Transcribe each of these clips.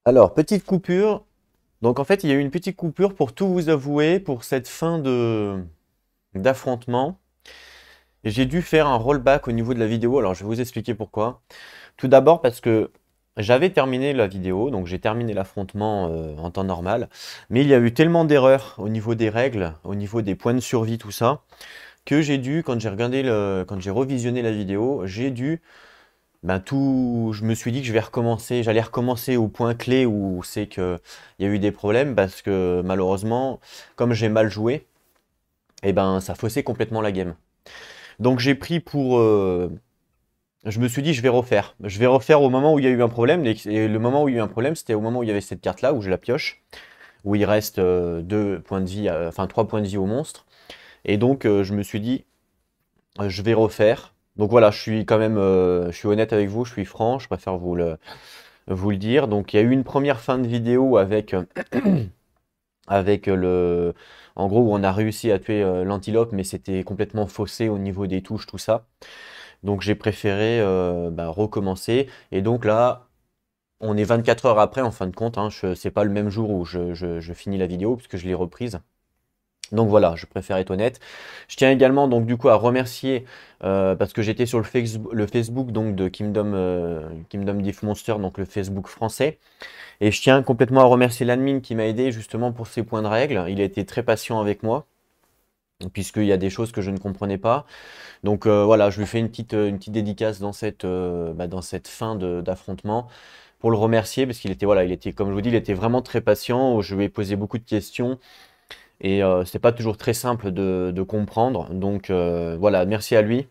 Alors, petite coupure. Donc en fait, il y a eu une petite coupure pour tout vous avouer pour cette fin de d'affrontement. J'ai dû faire un rollback au niveau de la vidéo. Alors, je vais vous expliquer pourquoi. Tout d'abord parce que j'avais terminé la vidéo, donc j'ai terminé l'affrontement en temps normal. Mais il y a eu tellement d'erreurs au niveau des règles, au niveau des points de survie, tout ça, que j'ai dû, quand j'ai revisionné la vidéo, j'ai dû je me suis dit que je vais recommencer, j'allais recommencer au point clé où c'est que il y a eu des problèmes parce que malheureusement, comme j'ai mal joué, ça faussait complètement la game. Donc j'ai pris je me suis dit je vais refaire. Je vais refaire au moment où il y a eu un problème. Et le moment où il y a eu un problème, c'était au moment où il y avait cette carte-là, où j'ai la pioche, où il reste 2 points de vie, enfin 3 points de vie au monstre. Et donc je me suis dit je vais refaire. Donc voilà, je suis quand même, je suis honnête avec vous, je suis franc, je préfère vous le dire. Donc il y a eu une première fin de vidéo avec en gros où on a réussi à tuer l'antilope, mais c'était complètement faussé au niveau des touches, tout ça. Donc j'ai préféré recommencer. Et donc là, on est 24 heures après en fin de compte. Hein, c'est pas le même jour où je finis la vidéo puisque je l'ai reprise. Donc voilà, je préfère être honnête. Je tiens également donc du coup à remercier parce que j'étais sur le Facebook donc de Kingdom Death Monster, donc le Facebook français. Et je tiens complètement à remercier l'admin qui m'a aidé justement pour ces points de règle. Il a été très patient avec moi, puisqu'il y a des choses que je ne comprenais pas. Donc voilà, je lui fais une petite dédicace dans cette fin d'affrontement pour le remercier, parce qu'il était, voilà, il était, comme je vous dis, il était vraiment très patient. Je lui ai posé beaucoup de questions et c'est pas toujours très simple de comprendre. Donc voilà, merci à lui.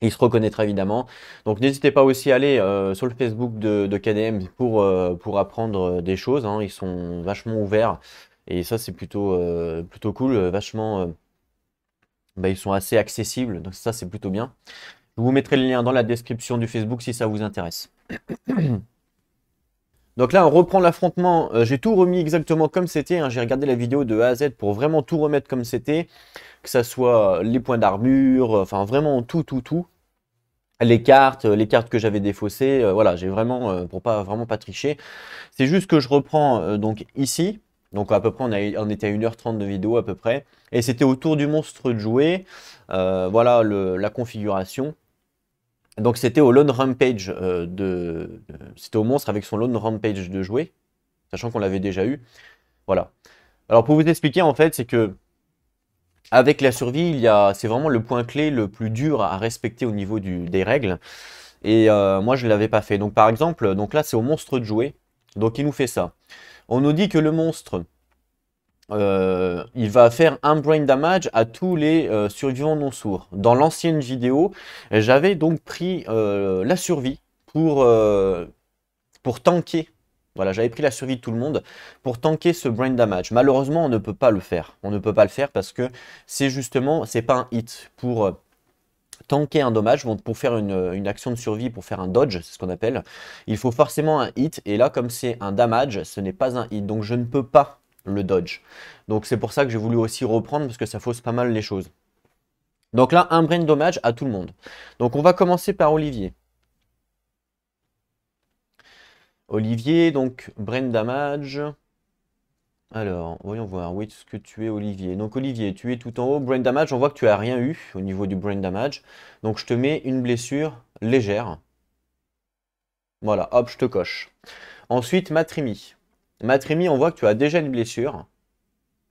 Il se reconnaîtra évidemment. Donc n'hésitez pas aussi à aller sur le Facebook de KDM pour apprendre des choses, hein. Ils sont vachement ouverts. Et ça, c'est plutôt cool. Ils sont assez accessibles. Donc ça, c'est plutôt bien. Je vous mettrai le lien dans la description du Facebook si ça vous intéresse. Donc là, on reprend l'affrontement. J'ai tout remis exactement comme c'était, hein. J'ai regardé la vidéo de A à Z pour vraiment tout remettre comme c'était. Que ça soit les points d'armure, enfin vraiment tout. Les cartes que j'avais défaussées, voilà, j'ai vraiment, pour pas vraiment pas tricher. C'est juste que je reprends donc ici, donc à peu près on était à 1h30 de vidéo à peu près, et c'était au tour du monstre de jouer, voilà la configuration. Donc c'était au Lone Rampage c'était au monstre avec son Lone Rampage de jouer, sachant qu'on l'avait déjà eu, voilà. Alors pour vous expliquer en fait, c'est que avec la survie, c'est vraiment le point clé le plus dur à respecter au niveau des règles. Et moi, je ne l'avais pas fait. Donc, par exemple, donc là, c'est au monstre de jouer. Donc, il nous fait ça. On nous dit que le monstre, il va faire un brain damage à tous les survivants non sourds. Dans l'ancienne vidéo, j'avais donc pris la survie pour tanker. Voilà, j'avais pris la survie de tout le monde pour tanker ce brain damage. Malheureusement, on ne peut pas le faire. On ne peut pas le faire parce que c'est pas un hit pour tanker un dommage, pour faire une action de survie, pour faire un dodge, c'est ce qu'on appelle, il faut forcément un hit. Et là, comme c'est un damage, ce n'est pas un hit. Donc je ne peux pas le dodge. Donc c'est pour ça que j'ai voulu aussi reprendre, parce que ça fausse pas mal les choses. Donc là, un brain dommage à tout le monde. Donc on va commencer par Olivier. Olivier, donc brain damage. Alors, voyons voir, où est-ce que tu es, Olivier? Donc Olivier, tu es tout en haut. Brain damage, on voit que tu as rien eu au niveau du brain damage. Donc je te mets une blessure légère. Voilà, hop, je te coche. Ensuite, Matrimi. Matrimi, on voit que tu as déjà une blessure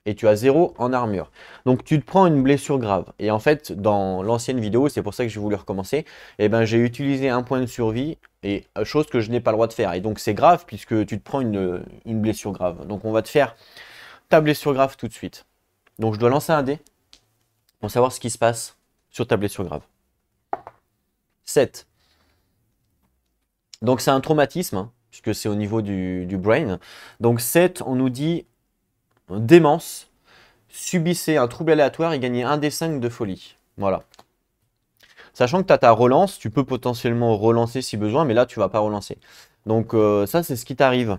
et tu as 0 en armure. Donc tu te prends une blessure grave. Et en fait, dans l'ancienne vidéo, c'est pour ça que j'ai voulu recommencer, j'ai utilisé un point de survie, et chose que je n'ai pas le droit de faire. Et donc c'est grave puisque tu te prends une blessure grave. Donc on va te faire ta blessure grave tout de suite. Donc je dois lancer un dé pour savoir ce qui se passe sur ta blessure grave. 7. Donc c'est un traumatisme, hein, puisque c'est au niveau du brain. Donc 7, on nous dit démence, subissez un trouble aléatoire et gagnez un des 5 de folie. Voilà. Sachant que tu as ta relance, tu peux potentiellement relancer si besoin, mais là tu vas pas relancer. Donc ça c'est ce qui t'arrive,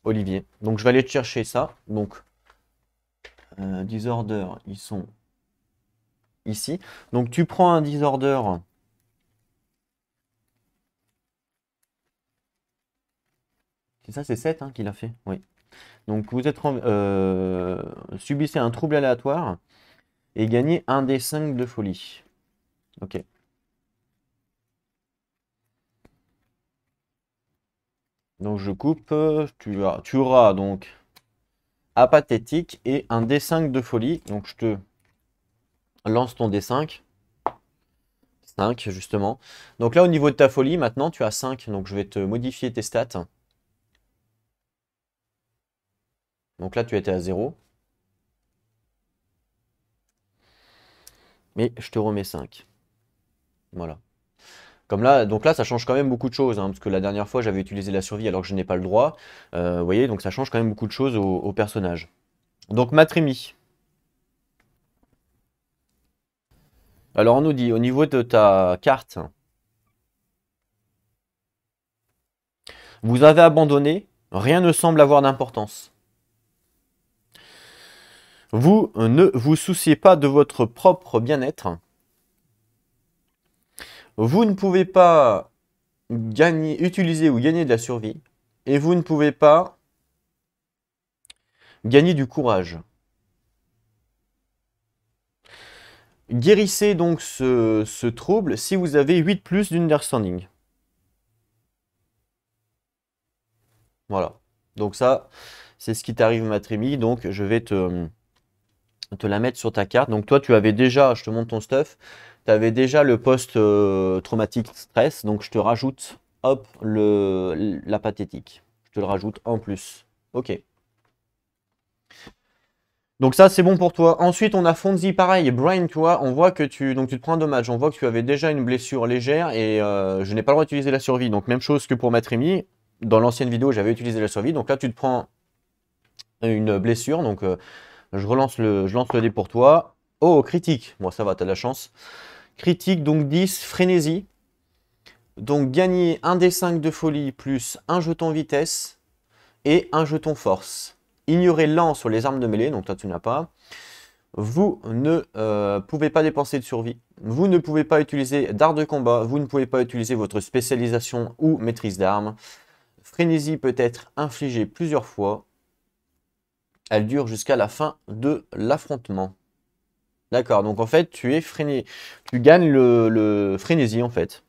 Olivier. Donc je vais aller te chercher ça. Donc disorder, ils sont ici. Donc tu prends un disorder. C'est ça, c'est 7 hein, qu'il a fait. Oui. Donc vous êtes subissez un trouble aléatoire et gagnez un des 5 de folie. Ok. Donc je coupe, tu auras donc apathétique et un D5 de folie. Donc je te lance ton D5. 5 justement. Donc là au niveau de ta folie, maintenant tu as 5. Donc je vais te modifier tes stats. Donc là tu étais à 0. Mais je te remets 5. Voilà. Comme là, donc là, ça change quand même beaucoup de choses, hein, parce que la dernière fois, j'avais utilisé la survie alors que je n'ai pas le droit. Vous voyez, donc ça change quand même beaucoup de choses au personnage. Donc Matrémi. Alors on nous dit, au niveau de ta carte, vous avez abandonné, rien ne semble avoir d'importance. Vous ne vous souciez pas de votre propre bien-être. Vous ne pouvez pas utiliser ou gagner de la survie. Et vous ne pouvez pas gagner du courage. Guérissez donc ce trouble si vous avez 8 plus d'understanding. Voilà. Donc ça, c'est ce qui t'arrive Matrémi. Donc je vais te la mettre sur ta carte. Donc toi, tu avais déjà, je te montre ton stuff, tu avais déjà le post-traumatique stress. Donc je te rajoute, hop, la pathétique. Je te le rajoute en plus. Ok. Donc ça, c'est bon pour toi. Ensuite, on a Fonzie, pareil. Brian, tu vois, on voit que donc tu te prends un dommage. On voit que tu avais déjà une blessure légère et je n'ai pas le droit d'utiliser la survie. Donc même chose que pour Matrémi. Dans l'ancienne vidéo, j'avais utilisé la survie. Donc là, tu te prends une blessure. Donc je lance le dé pour toi. Oh, critique. Bon, ça va, t'as de la chance. Critique, donc 10, frénésie. Donc gagner un des 5 de folie plus un jeton vitesse et un jeton force. Ignorez lent sur les armes de mêlée, donc toi tu n'as pas. Vous ne pouvez pas dépenser de survie. Vous ne pouvez pas utiliser d'art de combat. Vous ne pouvez pas utiliser votre spécialisation ou maîtrise d'armes. Frénésie peut être infligée plusieurs fois. Elle dure jusqu'à la fin de l'affrontement. D'accord, donc en fait, tu gagnes le frénésie en fait.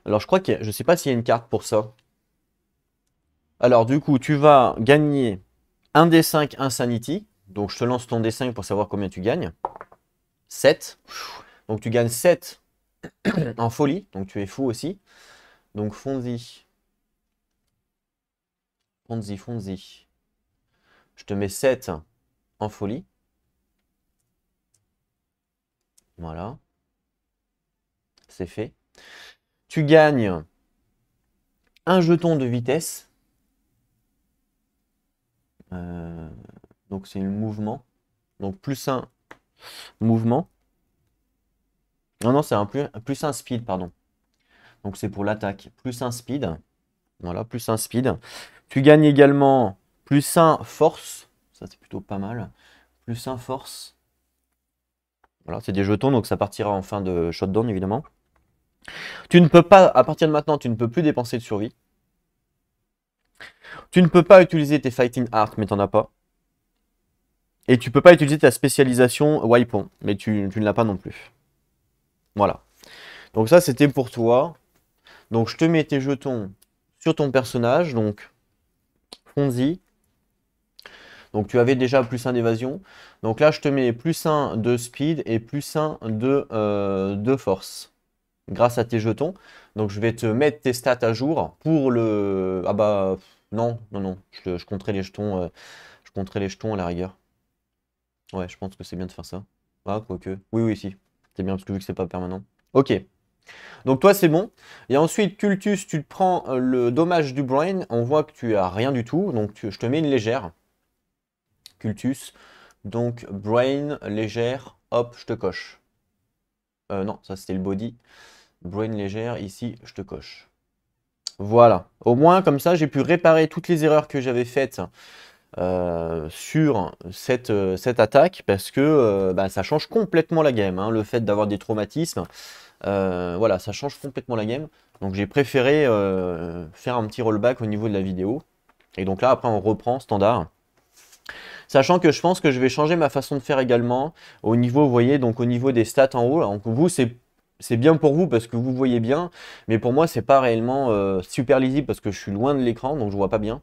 Alors je crois je sais pas s'il y a une carte pour ça. Alors du coup, tu vas gagner un des 5 Insanity. Donc je te lance ton D5 pour savoir combien tu gagnes. 7. Donc tu gagnes 7 en folie. Donc tu es fou aussi. Donc Fonzie. Fonzie. Je te mets 7 en folie. Voilà. C'est fait. Tu gagnes un jeton de vitesse. Donc c'est le mouvement. Donc plus un mouvement. Non, c'est un plus un speed, pardon. Donc c'est pour l'attaque. Plus un speed. Voilà, plus un speed. Tu gagnes également plus un force. Ça c'est plutôt pas mal. Plus un force. Voilà, c'est des jetons, donc ça partira en fin de shutdown évidemment. Tu ne peux pas, à partir de maintenant, tu ne peux plus dépenser de survie. Tu ne peux pas utiliser tes fighting art, mais t'en as pas. Et tu peux pas utiliser ta spécialisation Waipon, mais tu ne l'as pas non plus. Voilà. Donc ça, c'était pour toi. Donc je te mets tes jetons sur ton personnage. Donc Fonzie. Donc tu avais déjà plus 1 d'évasion. Donc là, je te mets plus 1 de speed et plus 1 de force. Grâce à tes jetons. Donc je vais te mettre tes stats à jour pour le... Ah bah non. Je compterai les jetons. Je compterai les jetons à la rigueur. Ouais, je pense que c'est bien de faire ça. Ah, quoique. Oui, si. C'est bien parce que vu que c'est pas permanent. Ok. Donc toi, c'est bon. Et ensuite, Cultus, tu te prends le dommage du brain. On voit que tu as rien du tout. Donc je te mets une légère. Cultus. Donc brain, légère. Hop, je te coche. Non, ça c'était le body. Brain légère, ici, je te coche. Voilà. Au moins, comme ça, j'ai pu réparer toutes les erreurs que j'avais faites sur cette attaque parce que bah, ça change complètement la game. Hein, le fait d'avoir des traumatismes, voilà, ça change complètement la game. Donc j'ai préféré faire un petit rollback au niveau de la vidéo. Et donc là, après, on reprend standard. Sachant que je pense que je vais changer ma façon de faire également au niveau, vous voyez, donc au niveau des stats en haut. Donc vous, c'est bien pour vous parce que vous voyez bien, mais pour moi, c'est pas réellement super lisible parce que je suis loin de l'écran, donc je vois pas bien.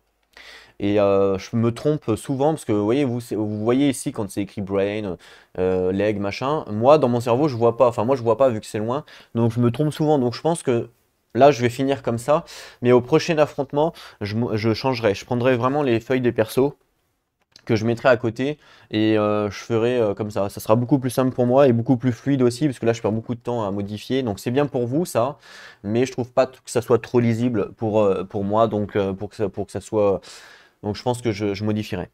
Et je me trompe souvent parce que vous voyez ici quand c'est écrit brain, leg, machin. Moi, dans mon cerveau, je vois pas. Enfin, moi, je vois pas vu que c'est loin. Donc, je me trompe souvent. Donc, je pense que là, je vais finir comme ça. Mais au prochain affrontement, je changerai. Je prendrai vraiment les feuilles des persos que je mettrai à côté et je ferai comme ça. Ça sera beaucoup plus simple pour moi et beaucoup plus fluide aussi parce que là, je perds beaucoup de temps à modifier. Donc, c'est bien pour vous, ça. Mais je trouve pas que ça soit trop lisible pour moi. Donc, pour que ça soit donc je pense que je modifierai.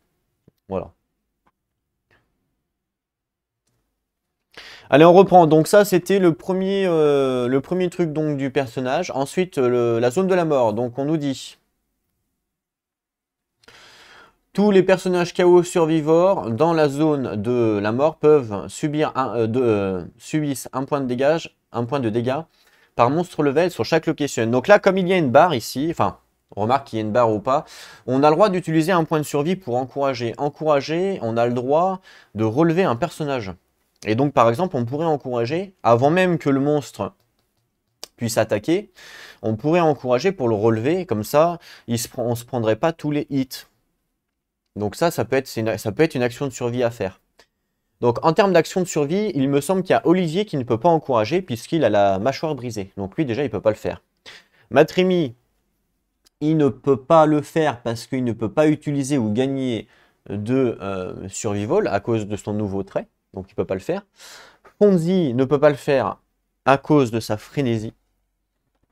Voilà. Allez, on reprend. Donc ça, c'était le premier truc donc du personnage. Ensuite, la zone de la mort. Donc on nous dit tous les personnages KO survivors dans la zone de la mort peuvent subissent un point de dégâts par monstre level sur chaque location. Donc là, comme il y a une barre ici, enfin, on remarque qu'il y a une barre ou pas, on a le droit d'utiliser un point de survie pour encourager. Encourager, on a le droit de relever un personnage. Et donc, par exemple, on pourrait encourager, avant même que le monstre puisse attaquer, on pourrait encourager pour le relever, comme ça, on ne se prendrait pas tous les hits. Donc ça peut être une action de survie à faire. Donc en termes d'action de survie, il me semble qu'il y a Olivier qui ne peut pas encourager puisqu'il a la mâchoire brisée. Donc lui déjà il ne peut pas le faire. Matrimi, il ne peut pas le faire parce qu'il ne peut pas utiliser ou gagner de survival à cause de son nouveau trait. Donc il ne peut pas le faire. Fonzie ne peut pas le faire à cause de sa frénésie,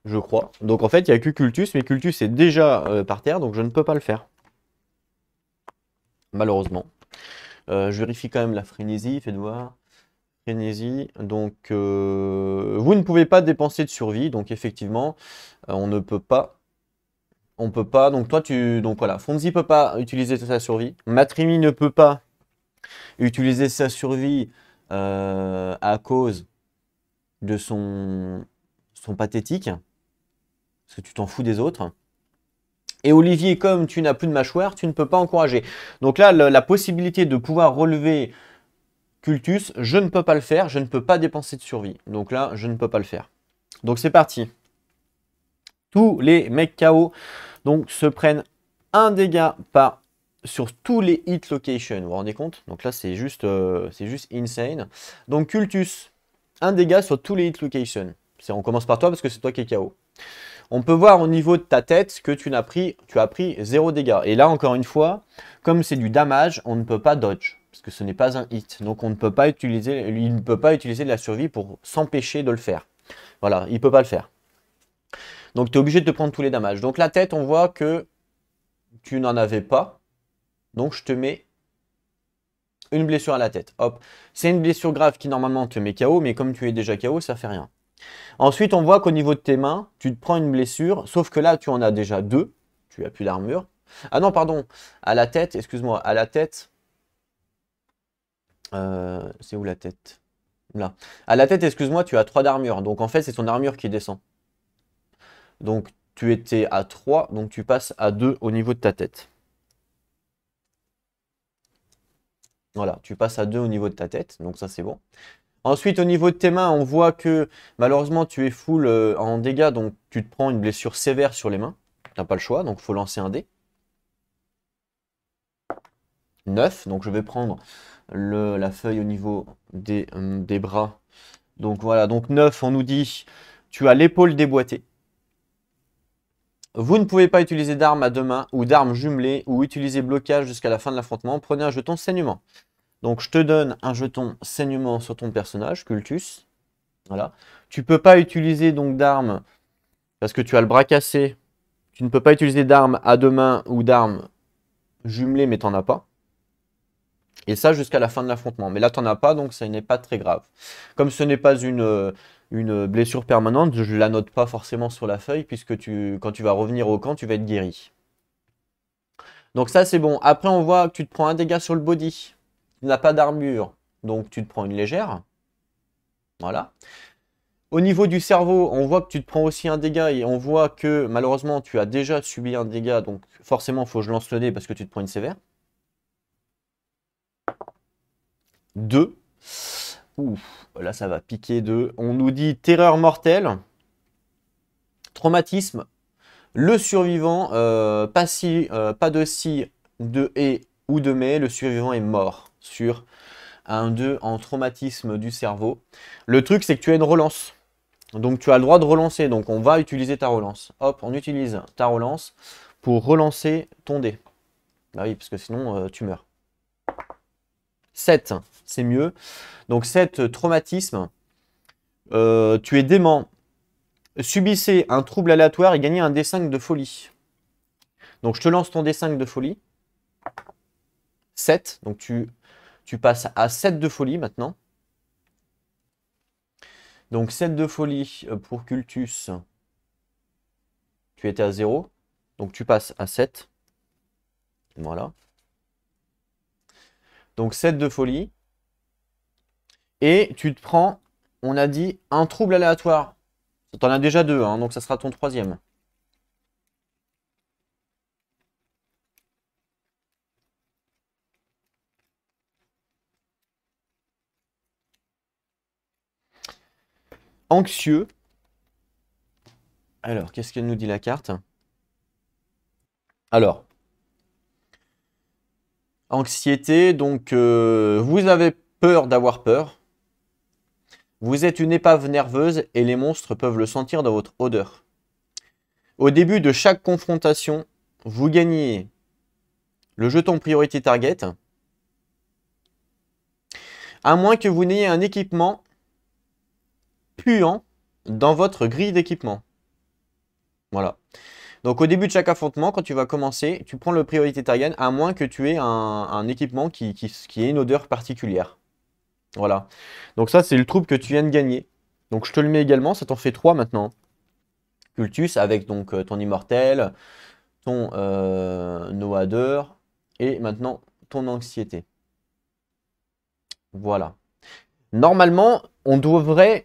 je crois. Donc en fait il n'y a que Cultus, mais Cultus est déjà par terre, donc je ne peux pas le faire. Malheureusement. Je vérifie quand même la frénésie, faites voir. Frénésie, donc vous ne pouvez pas dépenser de survie, donc effectivement, on ne peut pas. On peut pas, donc toi donc voilà, Fonzie peut pas utiliser sa survie. Matrimi ne peut pas utiliser sa survie à cause de son pathétique, parce que tu t'en fous des autres. Et Olivier, comme tu n'as plus de mâchoire, tu ne peux pas encourager. Donc là, la possibilité de pouvoir relever Cultus, je ne peux pas le faire, je ne peux pas dépenser de survie. Donc là, je ne peux pas le faire. Donc c'est parti. Tous les mecs KO donc, se prennent un dégât sur tous les hit locations. Vous vous rendez compte? Donc là, c'est juste insane. Donc Cultus, un dégât sur tous les hit locations. On commence par toi parce que c'est toi qui es KO. On peut voir au niveau de ta tête que tu as pris 0 dégâts. Et là, encore une fois, comme c'est du damage, on ne peut pas dodge. Parce que ce n'est pas un hit. Donc il ne peut pas utiliser de la survie pour s'empêcher de le faire. Voilà, il ne peut pas le faire. Donc tu es obligé de te prendre tous les damages. Donc la tête, on voit que tu n'en avais pas. Donc je te mets une blessure à la tête. Hop. C'est une blessure grave qui normalement te met KO, mais comme tu es déjà KO, ça fait rien. Ensuite, on voit qu'au niveau de tes mains, tu te prends une blessure, sauf que là, tu en as déjà 2. Tu n'as plus d'armure. Ah non, pardon. À la tête, excuse-moi, à la tête. C'est où la tête? Là. À la tête, excuse-moi, tu as 3 d'armure. Donc en fait, c'est ton armure qui descend. Donc tu étais à 3, donc tu passes à 2 au niveau de ta tête. Voilà, tu passes à 2 au niveau de ta tête, donc ça c'est bon. Ensuite, au niveau de tes mains, on voit que malheureusement tu es full en dégâts, donc tu te prends une blessure sévère sur les mains. Tu n'as pas le choix, donc il faut lancer un dé. 9, donc je vais prendre la feuille au niveau des bras. Donc voilà, donc 9, on nous dit, tu as l'épaule déboîtée. Vous ne pouvez pas utiliser d'armes à deux mains ou d'armes jumelées ou utiliser blocage jusqu'à la fin de l'affrontement. Prenez un jeton saignement. Donc je te donne un jeton saignement sur ton personnage, Cultus. Voilà. Tu ne peux pas utiliser donc d'armes parce que tu as le bras cassé. Tu ne peux pas utiliser d'armes à deux mains ou d'armes jumelées, mais tu n'en as pas. Et ça jusqu'à la fin de l'affrontement. Mais là, tu n'en as pas, donc ça n'est pas très grave. Comme ce n'est pas une blessure permanente, je ne la note pas forcément sur la feuille, puisque quand tu vas revenir au camp, tu vas être guéri. Donc ça, c'est bon. Après, on voit que tu te prends un dégât sur le body. Tu n'as pas d'armure, donc tu te prends une légère. Voilà. Au niveau du cerveau, on voit que tu te prends aussi un dégât et on voit que malheureusement tu as déjà subi un dégât, donc forcément il faut que je lance le dé parce que tu te prends une sévère. 2. Ouf, là ça va piquer 2. On nous dit terreur mortelle, traumatisme, le survivant, pas de si, de et ou de mais, le survivant est mort sur un 2 en traumatisme du cerveau. Le truc c'est que tu as une relance. Donc tu as le droit de relancer, donc on va utiliser ta relance. Hop, on utilise ta relance pour relancer ton dé. Bah oui, parce que sinon tu meurs. 7, c'est mieux. Donc 7, traumatisme. Tu es dément. Subissez un trouble aléatoire et gagnez un D5 de folie. Donc je te lance ton D5 de folie. 7, donc tu passes à 7 de folie maintenant. Donc 7 de folie pour Cultus. Tu étais à 0. Donc tu passes à 7. Voilà. Donc 7 de folie. Et tu te prends, on a dit, un trouble aléatoire. T'en as déjà 2, hein, donc ça sera ton 3e. Anxieux. Alors, qu'est-ce qu'elle nous dit la carte? Alors, anxiété, donc vous avez peur d'avoir peur. Vous êtes une épave nerveuse et les monstres peuvent le sentir dans votre odeur. Au début de chaque confrontation, vous gagnez le jeton Priority Target, à moins que vous n'ayez un équipement puant dans votre grille d'équipement. Voilà. Donc au début de chaque affrontement, quand tu vas commencer, tu prends le Priority Target, à moins que tu aies un équipement qui ait une odeur particulière. Voilà. Donc ça, c'est le troupe que tu viens de gagner. Donc je te le mets également, ça t'en fait 3 maintenant. Cultus avec donc ton immortel, ton noadeur et maintenant ton anxiété. Voilà. Normalement, on devrait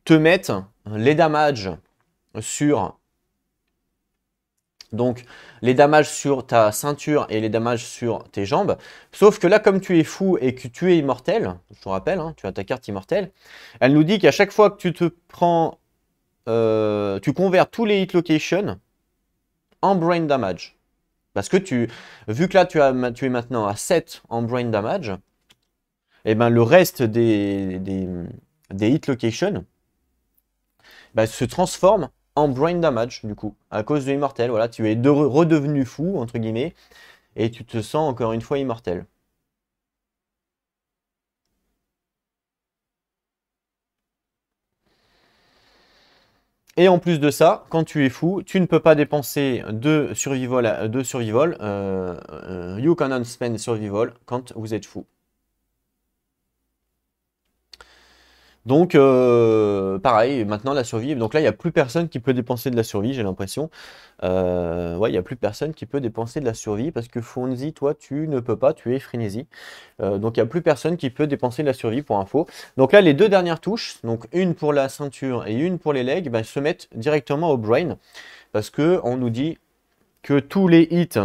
te mettre les damages sur... Donc, les damages sur ta ceinture et les damages sur tes jambes. Sauf que là, comme tu es fou et que tu es immortel, je te rappelle, hein, tu as ta carte immortelle, elle nous dit qu'à chaque fois que tu te prends... tu converts tous les hit locations en brain damage. Parce que vu que là, tu es maintenant à 7 en brain damage, et ben le reste des hit locations se transforme en brain damage, du coup, à cause de immortel. Voilà, tu es redevenu fou, entre guillemets, et tu te sens encore une fois immortel. Et en plus de ça, quand tu es fou, tu ne peux pas dépenser de survival, you cannot spend survival quand vous êtes fou. Donc, pareil, maintenant la survie. Donc là, il n'y a plus personne qui peut dépenser de la survie, j'ai l'impression. Ouais, il n'y a plus personne qui peut dépenser de la survie parce que Fonzie, toi, tu ne peux pas, tu es frénésie. Donc, il n'y a plus personne qui peut dépenser de la survie pour info. Donc là, les deux dernières touches, donc une pour la ceinture et une pour les legs, se mettent directement au brain parce que on nous dit que tous les hit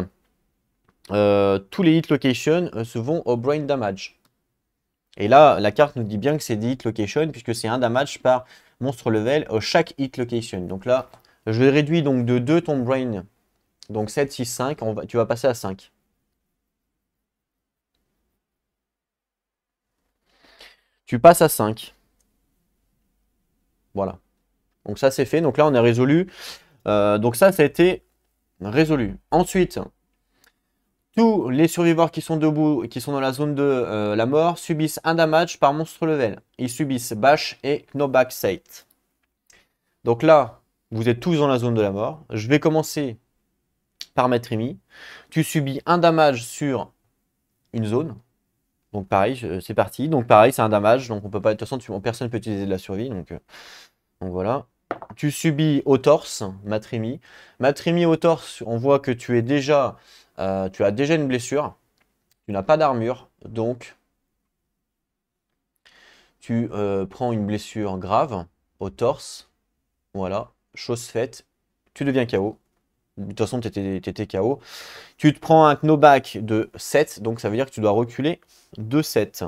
locations se vont au brain damage. Et là, la carte nous dit bien que c'est des hit location puisque c'est un damage par monstre level chaque hit location. Donc là, je réduis donc de 2 ton brain. Donc 7, 6, 5, tu vas passer à 5. Tu passes à 5. Voilà. Donc ça, c'est fait. Donc là, on a résolu. Donc ça a été résolu. Ensuite, tous les survivants qui sont debout et qui sont dans la zone de la mort subissent un damage par monstre level. Ils subissent Bash et Knockback Sight. Donc là, vous êtes tous dans la zone de la mort. Je vais commencer par Matrimi. Tu subis un damage sur une zone. Donc pareil, c'est parti. Donc pareil, c'est un damage. Donc on peut pas. De toute façon, personne ne peut utiliser de la survie. Donc voilà. Tu subis au torse, Matrimi. Matrimi au torse, on voit que tu as déjà une blessure. Tu n'as pas d'armure. Donc tu prends une blessure grave au torse. Voilà, chose faite. Tu deviens KO. De toute façon, tu étais KO. Tu te prends un knockback de 7, donc ça veut dire que tu dois reculer de 7.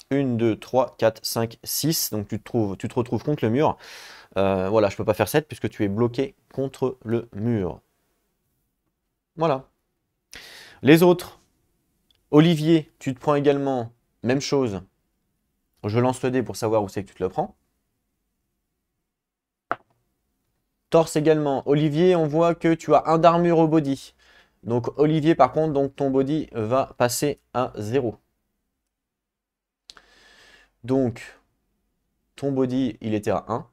1, 2, 3, 4, 5, 6. Donc tu te retrouves contre le mur. Voilà, je ne peux pas faire 7 puisque tu es bloqué contre le mur. Voilà. Les autres. Olivier, tu te prends également, même chose. Je lance le dé pour savoir où c'est que tu te le prends. Torse également. Olivier, on voit que tu as un d'armure au body. Donc Olivier, par contre, donc, ton body va passer à 0. Donc, ton body, il était à 1.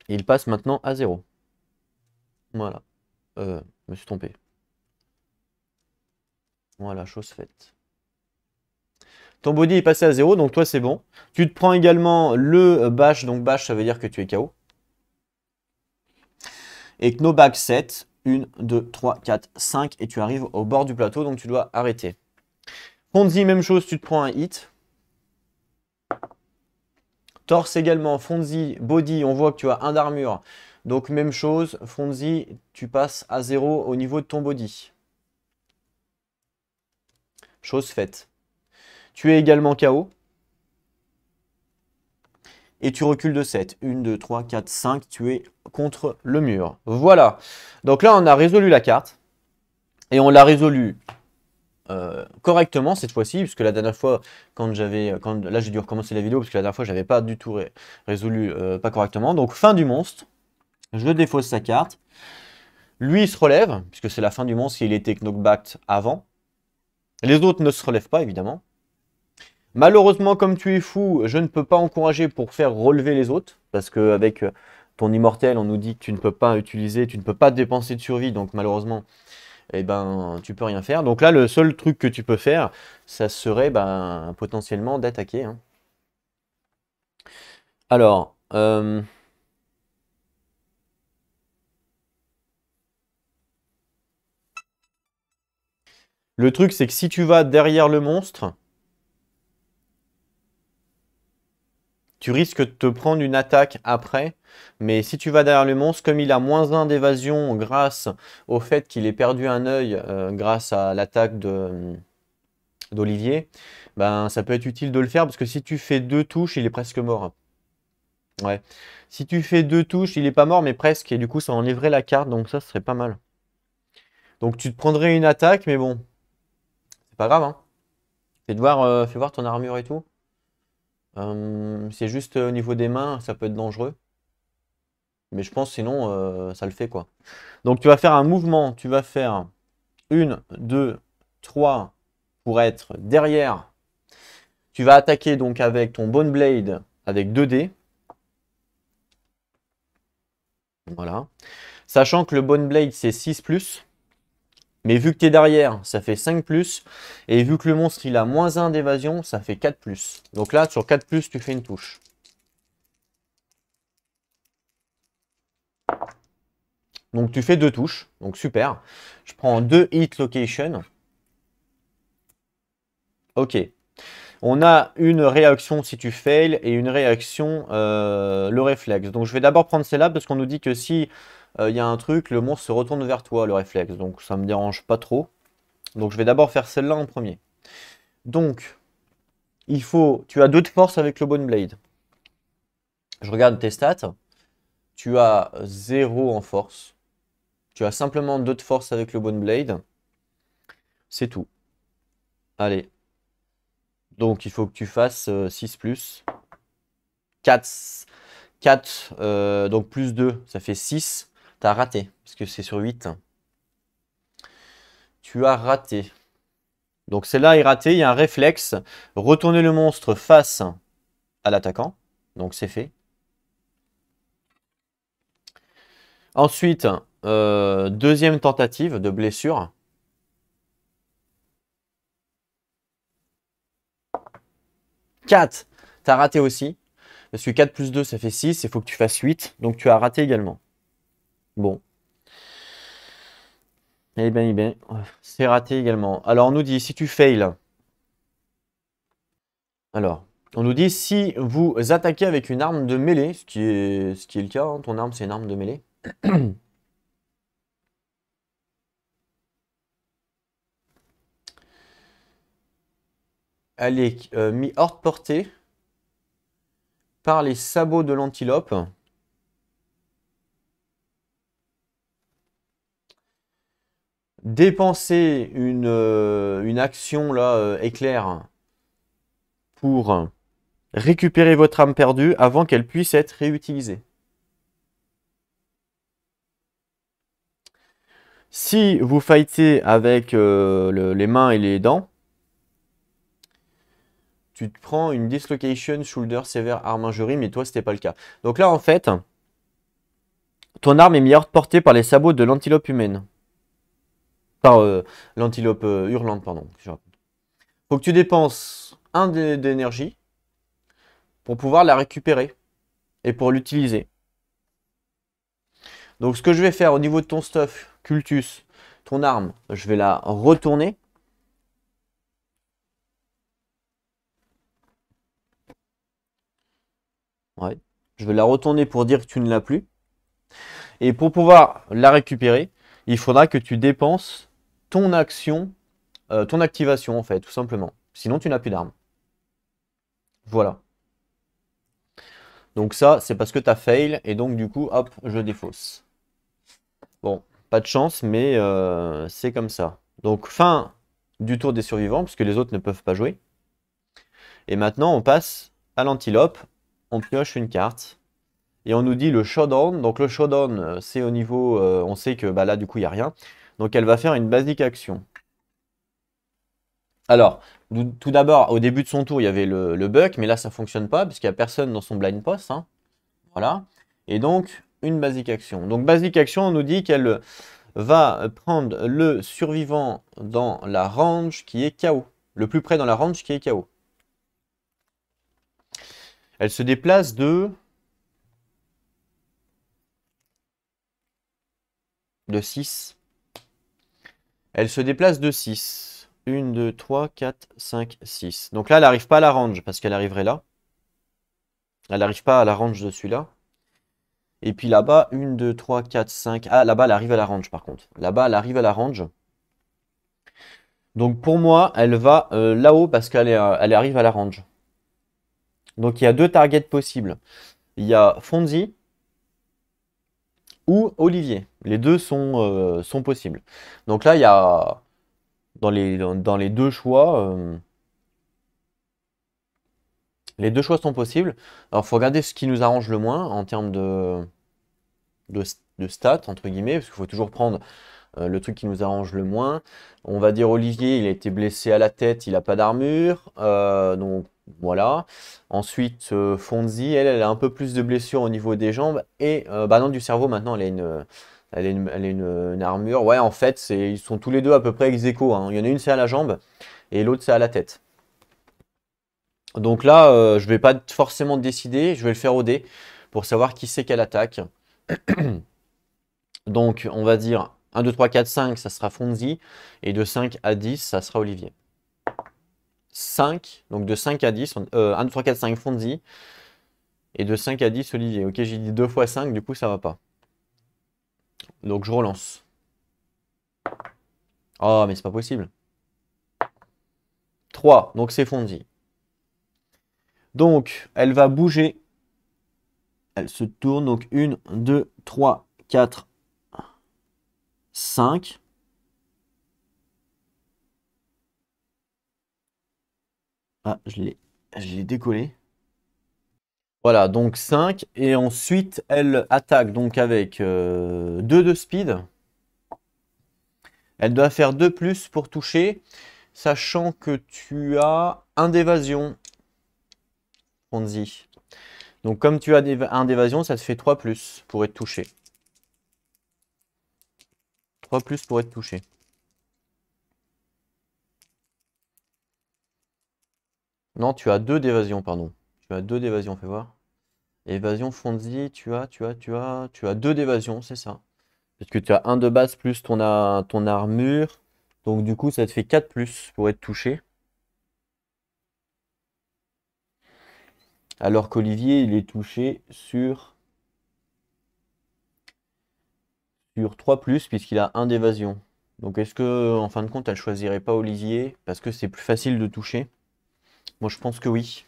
Il passe maintenant à 0. Voilà. Je me suis trompé. Voilà, chose faite. Ton body est passé à 0, donc toi c'est bon. Tu te prends également le bash, donc bash ça veut dire que tu es KO. Et knockback 7, 1, 2, 3, 4, 5, et tu arrives au bord du plateau, donc tu dois arrêter. Fonzie, même chose, tu te prends un hit. Torse également, Fonzie, body, on voit que tu as un d'armure. Donc même chose, Fonzie, tu passes à 0 au niveau de ton body. Chose faite. Tu es également KO. Et tu recules de 7. 1, 2, 3, 4, 5. Tu es contre le mur. Voilà. Donc là, on a résolu la carte. Et on l'a résolu correctement cette fois-ci. Puisque la dernière fois, là, j'ai dû recommencer la vidéo. Parce que la dernière fois, je n'avais pas du tout résolu pas correctement. Donc, fin du monstre. Je défausse sa carte. Lui, il se relève. Puisque c'est la fin du monstre. Il était knockback avant. Les autres ne se relèvent pas, évidemment. Malheureusement, comme tu es fou, je ne peux pas encourager pour faire relever les autres. Parce qu'avec ton immortel, on nous dit que tu ne peux pas utiliser, tu ne peux pas dépenser de survie. Donc malheureusement, eh ben, tu peux rien faire. Donc là, le seul truc que tu peux faire, ça serait potentiellement d'attaquer. Hein. Alors, le truc, c'est que si tu vas derrière le monstre, tu risques de te prendre une attaque après. Mais si tu vas derrière le monstre, comme il a -1 d'évasion grâce au fait qu'il ait perdu un œil grâce à l'attaque d'Olivier, ça peut être utile de le faire parce que si tu fais 2 touches, il est presque mort. Ouais. Si tu fais 2 touches, il est pas mort, mais presque. Et du coup, ça enlèverait la carte, donc ça, ce serait pas mal. Donc tu te prendrais une attaque, mais bon, c'est pas grave. Hein. Fais voir ton armure et tout. C'est juste au niveau des mains, ça peut être dangereux. Mais je pense sinon, ça le fait quoi. Donc tu vas faire un mouvement, tu vas faire 1, 2, 3 pour être derrière. Tu vas attaquer donc avec ton Bone Blade avec 2 dés. Voilà. Sachant que le Bone Blade c'est 6+. Mais vu que tu es derrière, ça fait 5+. Et vu que le monstre il a -1 d'évasion, ça fait 4+. Donc là, sur 4+, tu fais une touche. Donc tu fais 2 touches. Donc super. Je prends 2 hit location. Ok. On a une réaction si tu fails et une réaction le réflexe. Donc je vais d'abord prendre celle-là parce qu'on nous dit que si il y a un truc, le monstre se retourne vers toi, le réflexe. Donc ça me dérange pas trop. Donc je vais d'abord faire celle-là en premier. Donc, tu as 2 de force avec le Bone Blade. Je regarde tes stats. Tu as 0 en force. Tu as simplement 2 de force avec le Bone Blade. C'est tout. Allez. Donc il faut que tu fasses 6+. 4, 4 donc plus 2, ça fait 6. Tu as raté, parce que c'est sur 8. Tu as raté. Donc celle-là est ratée, il y a un réflexe. Retourner le monstre face à l'attaquant. Donc c'est fait. Ensuite, deuxième tentative de blessure. 4, tu as raté aussi. Parce que 4 plus 2, ça fait 6. Il faut que tu fasses 8. Donc tu as raté également. Bon. Eh bien, c'est raté également. Alors on nous dit, si tu fails. Alors, On nous dit si vous attaquez avec une arme de mêlée, ce qui est le cas, hein, ton arme c'est une arme de mêlée. Elle est mise hors de portée par les sabots de l'antilope. Dépensez une action là, éclair pour récupérer votre âme perdue avant qu'elle puisse être réutilisée. Si vous fightez avec les mains et les dents, tu te prends une dislocation shoulder sévère arme injury, mais toi c'était pas le cas. Donc là en fait, ton arme est mise hors de portée par les sabots de l'antilope humaine. Par l'antilope hurlante, pardon. Faut que tu dépenses un d'énergie pour pouvoir la récupérer et pour l'utiliser. Donc ce que je vais faire au niveau de ton stuff, cultus, ton arme, je vais la retourner. Ouais. Je vais la retourner pour dire que tu ne l'as plus. Et pour pouvoir la récupérer, il faudra que tu dépenses ton action, ton activation en fait, tout simplement. Sinon tu n'as plus d'arme. Voilà. Donc ça, c'est parce que tu as fail et donc du coup, hop, je défausse. Bon, pas de chance, mais c'est comme ça. Donc fin du tour des survivants, puisque les autres ne peuvent pas jouer. Et maintenant, on passe à l'antilope. On pioche une carte. Et on nous dit le showdown. Donc le showdown, c'est au niveau... on sait que bah, là, du coup, il n'y a rien. Donc elle va faire une basique action. Alors, tout d'abord, au début de son tour, il y avait le buck, mais là, ça ne fonctionne pas, puisqu'il n'y a personne dans son blind post. Hein. Voilà. Et donc, une basique action. Donc basique action, on nous dit qu'elle va prendre le survivant dans la range qui est KO. Le plus près dans la range qui est KO. Elle se déplace de 6. Elle se déplace de 6. 1, 2, 3, 4, 5, 6. Donc là, elle n'arrive pas à la range parce qu'elle arriverait là. Elle n'arrive pas à la range de celui-là. Et puis là-bas, 1, 2, 3, 4, 5. Ah, là-bas, elle arrive à la range par contre. Là-bas, elle arrive à la range. Donc pour moi, elle va là-haut parce qu'elle elle arrive à la range. Donc il y a deux targets possibles. Il y a Fonzie ou Olivier. Les deux sont possibles. Donc là, il y a dans les deux choix, les deux choix sont possibles. Alors, il faut regarder ce qui nous arrange le moins en termes de stats, entre guillemets, parce qu'il faut toujours prendre le truc qui nous arrange le moins. On va dire Olivier, il a été blessé à la tête, il n'a pas d'armure. Donc voilà. Ensuite, Fonzie, elle a un peu plus de blessures au niveau des jambes. Et bah non, du cerveau, maintenant, elle a une armure. Ouais, en fait, ils sont tous les deux à peu près ex aequo, hein. Il y en a une, c'est à la jambe, et l'autre, c'est à la tête. Donc là, je vais pas forcément décider, je vais le faire au dé pour savoir qui c'est qu'elle attaque. Donc, on va dire 1, 2, 3, 4, 5, ça sera Fonzie. Et de 5 à 10, ça sera Olivier. 5, donc de 5 à 10, 1, 2, 3, 4, 5, Fonzie. Et de 5 à 10, Olivier. Ok, j'ai dit 2 fois 5, du coup, ça va pas. Donc, je relance. Oh, mais c'est pas possible. 3, donc c'est Fonzie. Donc, elle va bouger. Elle se tourne, donc 1, 2, 3, 4, 5. Ah, je l'ai décollé. Voilà, donc 5. Et ensuite, elle attaque donc avec 2 de speed. Elle doit faire 2 plus pour toucher, sachant que tu as 1 d'évasion, Fonzie. Donc comme tu as 1 d'évasion, ça te fait 3 plus pour être touché. 3 plus pour être touché. Non, tu as 2 d'évasion, pardon. Tu as 2 d'évasion, fais voir. Évasion, Fonzie, tu as 2 d'évasion, c'est ça. Parce que tu as 1 de base plus ton armure. Donc du coup, ça te fait 4 plus pour être touché. Alors qu'Olivier, il est touché sur 3 puisqu'il a un d'évasion. Donc est-ce que, en fin de compte, elle choisirait pas Olivier parce que c'est plus facile de toucher? Moi, je pense que oui.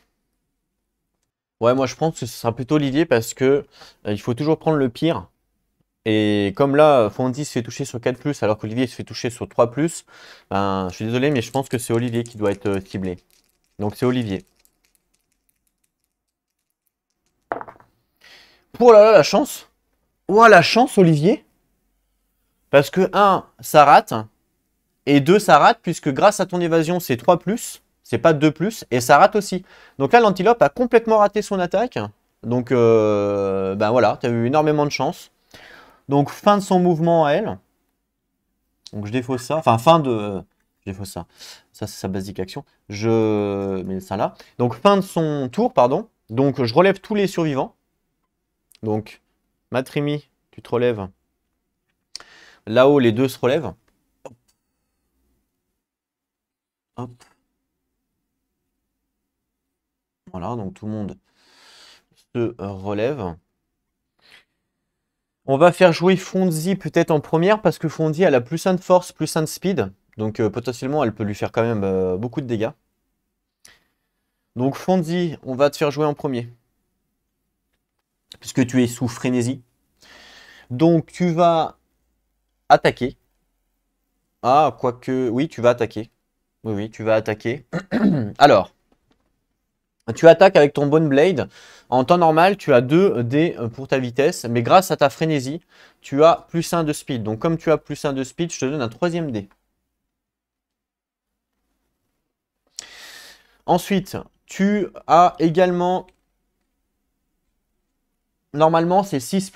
Ouais, moi, je pense que ce sera plutôt Olivier parce que il faut toujours prendre le pire. Et comme là, Fondy se fait toucher sur 4 alors qu'Olivier se fait toucher sur 3 ben, je suis désolé, mais je pense que c'est Olivier qui doit être ciblé. Donc c'est Olivier. Oh là là, la chance! Oh, la chance, Olivier! Parce que un, ça rate. Et 2, ça rate, puisque grâce à ton évasion, c'est 3 c'est pas 2 et ça rate aussi. Donc là, l'antilope a complètement raté son attaque. Donc, ben voilà, tu as eu énormément de chance. Donc, fin de son mouvement à elle. Donc, je défausse ça. Enfin, fin de. Je défausse ça. Ça, c'est sa basique action. Je mets ça là. Donc, fin de son tour, pardon. Donc, je relève tous les survivants. Donc, Matrimi, tu te relèves. Là-haut, les deux se relèvent. Hop. Voilà, donc tout le monde se relève. On va faire jouer Fonzie peut-être en première parce que Fonzie elle a plus 1 de force, plus 1 de speed. Donc potentiellement elle peut lui faire quand même beaucoup de dégâts. Donc Fonzie, on va te faire jouer en premier. Puisque tu es sous frénésie. Donc tu vas attaquer. Ah, quoique. Oui, tu vas attaquer. Oui, oui, tu vas attaquer. Alors, tu attaques avec ton Bone Blade. En temps normal, tu as 2 dés pour ta vitesse. Mais grâce à ta frénésie, tu as plus 1 de speed. Donc comme tu as plus 1 de speed, je te donne un 3e dé. Ensuite, tu as également, normalement c'est 6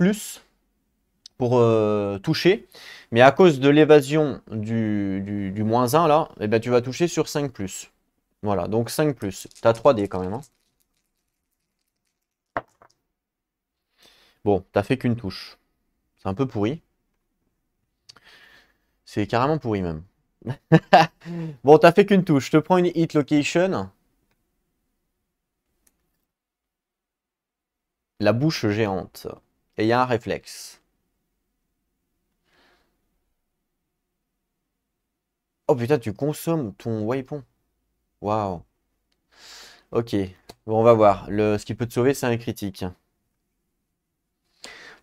pour toucher, mais à cause de l'évasion du moins 1 là, eh ben, tu vas toucher sur 5 Voilà, donc 5 Tu as 3 dés quand même. Hein. Bon, t'as fait qu'une touche. C'est un peu pourri. C'est carrément pourri même. Bon, t'as fait qu'une touche. Je te prends une hit location. La bouche géante. Et il y a un réflexe. Oh putain, tu consommes ton weapon. Waouh. Ok. Bon, on va voir. Ce qui peut te sauver, c'est un critique.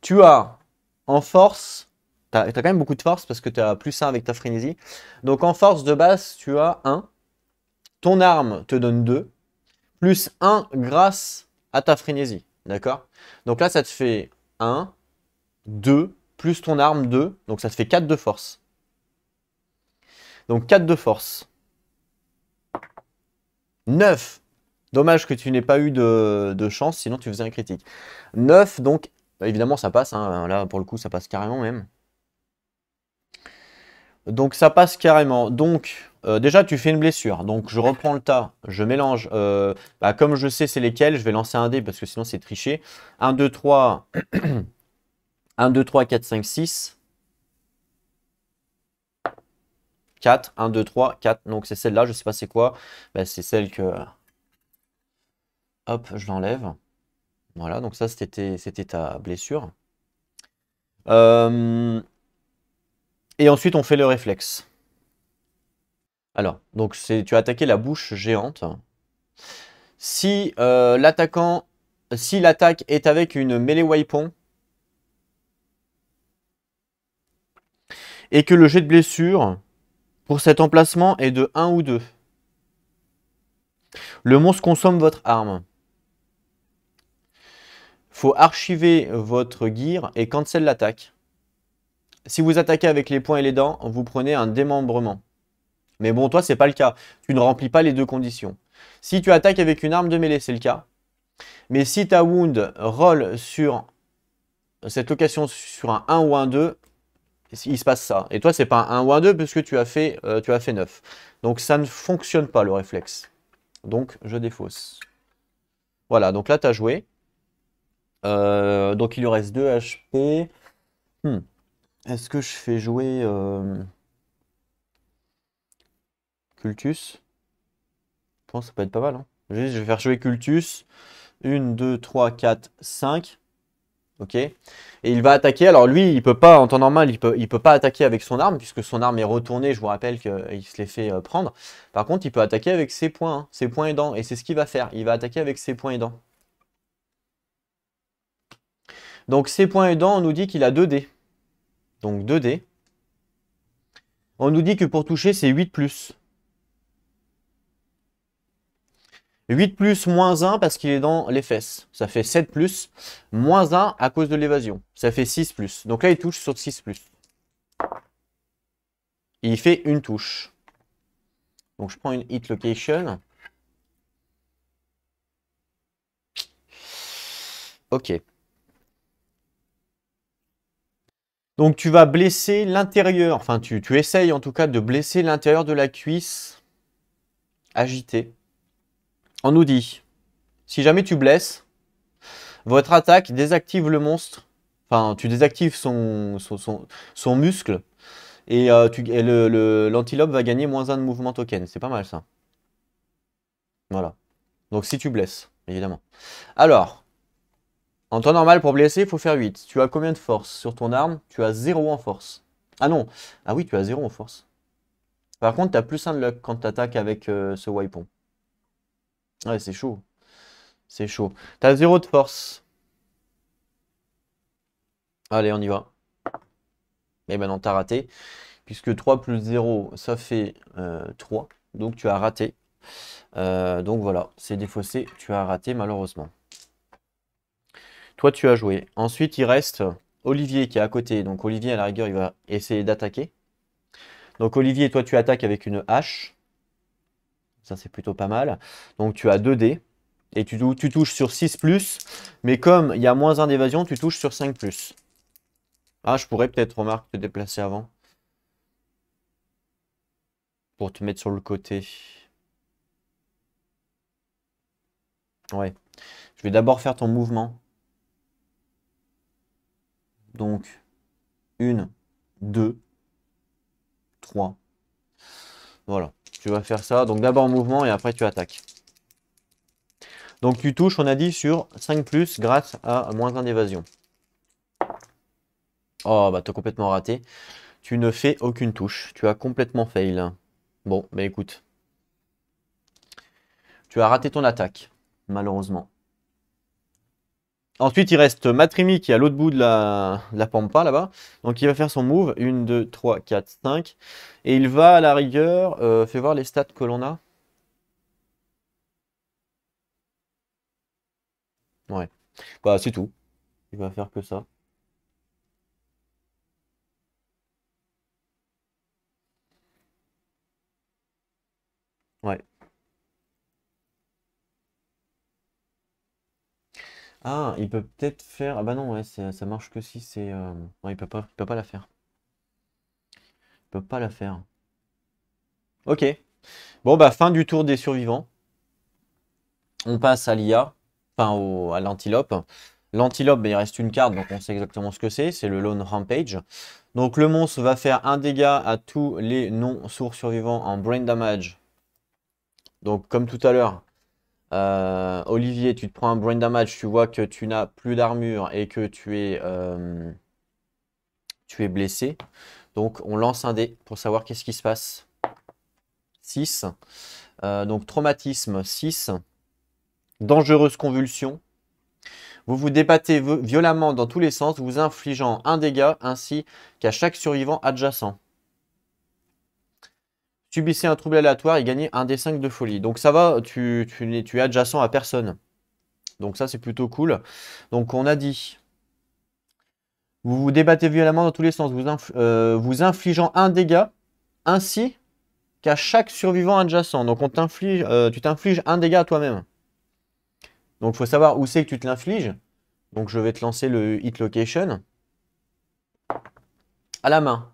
Tu as en force, tu as, quand même beaucoup de force parce que tu as plus 1 avec ta frénésie. Donc en force de base, tu as 1. Ton arme te donne 2. Plus 1 grâce à ta frénésie. D'accord? Donc là, ça te fait 1, 2, plus ton arme 2. Donc ça te fait 4 de force. Donc 4 de force. 9. Dommage que tu n'aies pas eu de chance, sinon tu faisais un critique. 9, donc évidemment ça passe. Hein. Là, pour le coup, ça passe carrément même. Donc ça passe carrément. Donc déjà tu fais une blessure. Donc je reprends le tas, je mélange. Comme je sais c'est lesquels, je vais lancer un dé parce que sinon c'est tricher. 1, 2, 3. 1, 2, 3, 4, 5, 6. 4. 1, 2, 3, 4. Donc c'est celle-là, je sais pas c'est quoi. C'est celle que. Hop, je l'enlève. Voilà, donc ça c'était ta blessure. Et ensuite on fait le réflexe. Alors, donc tu as attaqué la bouche géante. Si si l'attaque est avec une mêlée weapon et que le jet de blessure pour cet emplacement est de 1 ou 2, le monstre consomme votre arme. Faut archiver votre gear et cancel l'attaque. Si vous attaquez avec les poings et les dents, vous prenez un démembrement. Mais bon, toi, c'est pas le cas. Tu ne remplis pas les deux conditions. Si tu attaques avec une arme de mêlée, c'est le cas. Mais si ta wound roll sur cette location sur un 1 ou un 2, il se passe ça. Et toi, c'est pas un 1 ou un 2 puisque tu as fait 9. Donc ça ne fonctionne pas le réflexe. Donc je défausse. Voilà, donc là tu as joué. Donc il lui reste 2 HP. Est-ce que je fais jouer Cultus? Je pense que ça peut être pas mal. Hein. Je vais faire jouer Cultus. 1, 2, 3, 4, 5. Ok. Et il va attaquer. Alors lui, il peut pas, en temps normal, il peut pas attaquer avec son arme, puisque son arme est retournée. Je vous rappelle qu'il se l'est fait prendre. Par contre, il peut attaquer avec ses poings, hein, ses poings aidants. Et c'est ce qu'il va faire. Il va attaquer avec ses poings aidants. Donc ses poings aidants, on nous dit qu'il a 2 dés. Donc 2 dés. On nous dit que pour toucher, c'est 8 plus. 8 plus moins 1 parce qu'il est dans les fesses. Ça fait 7 plus. Moins 1 à cause de l'évasion. Ça fait 6 plus. Donc là, il touche sur 6 plus. Il fait une touche. Donc je prends une hit location. Ok. Donc tu vas blesser l'intérieur. Enfin, tu essayes en tout cas de blesser l'intérieur de la cuisse agitée. On nous dit, si jamais tu blesses, votre attaque désactive le monstre. Enfin, tu désactives son muscle. Et, l'antilope va gagner moins 1 de mouvement token. C'est pas mal ça. Voilà. Donc si tu blesses, évidemment. Alors, en temps normal, pour blesser, il faut faire 8. Tu as combien de force sur ton arme? Tu as 0 en force. Ah non. Ah oui, tu as 0 en force. Par contre, tu as plus 1 de luck quand tu attaques avec ce weapon. Ouais, c'est chaud. C'est chaud. Tu as 0 de force. Allez, on y va. Et ben non, tu as raté. Puisque 3 plus 0, ça fait 3. Donc tu as raté. Donc voilà, c'est défaussé. Tu as raté malheureusement. Toi, tu as joué. Ensuite, il reste Olivier qui est à côté. Donc Olivier, à la rigueur, il va essayer d'attaquer. Donc Olivier, toi, tu attaques avec une hache. Ça, c'est plutôt pas mal. Donc tu as 2 dés. Et tu touches sur 6 plus. Mais comme il y a moins 1 d'évasion, tu touches sur 5 plus. Ah, je pourrais peut-être, remarque, te déplacer avant. Pour te mettre sur le côté. Ouais. Je vais d'abord faire ton mouvement. Donc, 1, 2, 3. Voilà. Tu vas faire ça. Donc d'abord mouvement et après tu attaques. Donc tu touches, on a dit, sur 5 plus grâce à moins 1 d'évasion. Oh, bah t'as complètement raté. Tu ne fais aucune touche. Tu as complètement fail. Bon, bah écoute. Tu as raté ton attaque, malheureusement. Ensuite, il reste Matrimi qui est à l'autre bout de la pampa, là-bas. Donc il va faire son move. 1, 2, 3, 4, 5. Et il va, à la rigueur, fais voir les stats que l'on a. Ouais. Bah c'est tout. Il va faire que ça. Ouais. Ah, il peut peut-être faire. Ah bah non, ouais, ça marche que si c'est. Ouais, il peut pas la faire. Il peut pas la faire. Ok. Bon bah fin du tour des survivants. On passe à l'IA, enfin à l'antilope. L'antilope, bah, il reste une carte, donc on sait exactement ce que c'est. C'est le Lone Rampage. Donc le monstre va faire un dégât à tous les non-sourds survivants en brain damage. Donc comme tout à l'heure. Olivier, tu te prends un brain damage, tu vois que tu n'as plus d'armure et que tu es blessé. Donc on lance un dé pour savoir qu'est-ce qui se passe. 6. Donc traumatisme 6. Dangereuse convulsion. Vous vous débattez violemment dans tous les sens, vous infligeant un dégât ainsi qu'à chaque survivant adjacent. Subissez un trouble aléatoire et gagnez un D5 de folie. Donc ça va, tu es adjacent à personne. Donc ça c'est plutôt cool. Donc on a dit, vous vous débattez violemment dans tous les sens, vous infligeant un dégât ainsi qu'à chaque survivant adjacent. Donc tu t'infliges un dégât à toi-même. Donc il faut savoir où c'est que tu te l'infliges. Donc je vais te lancer le hit location. À la main.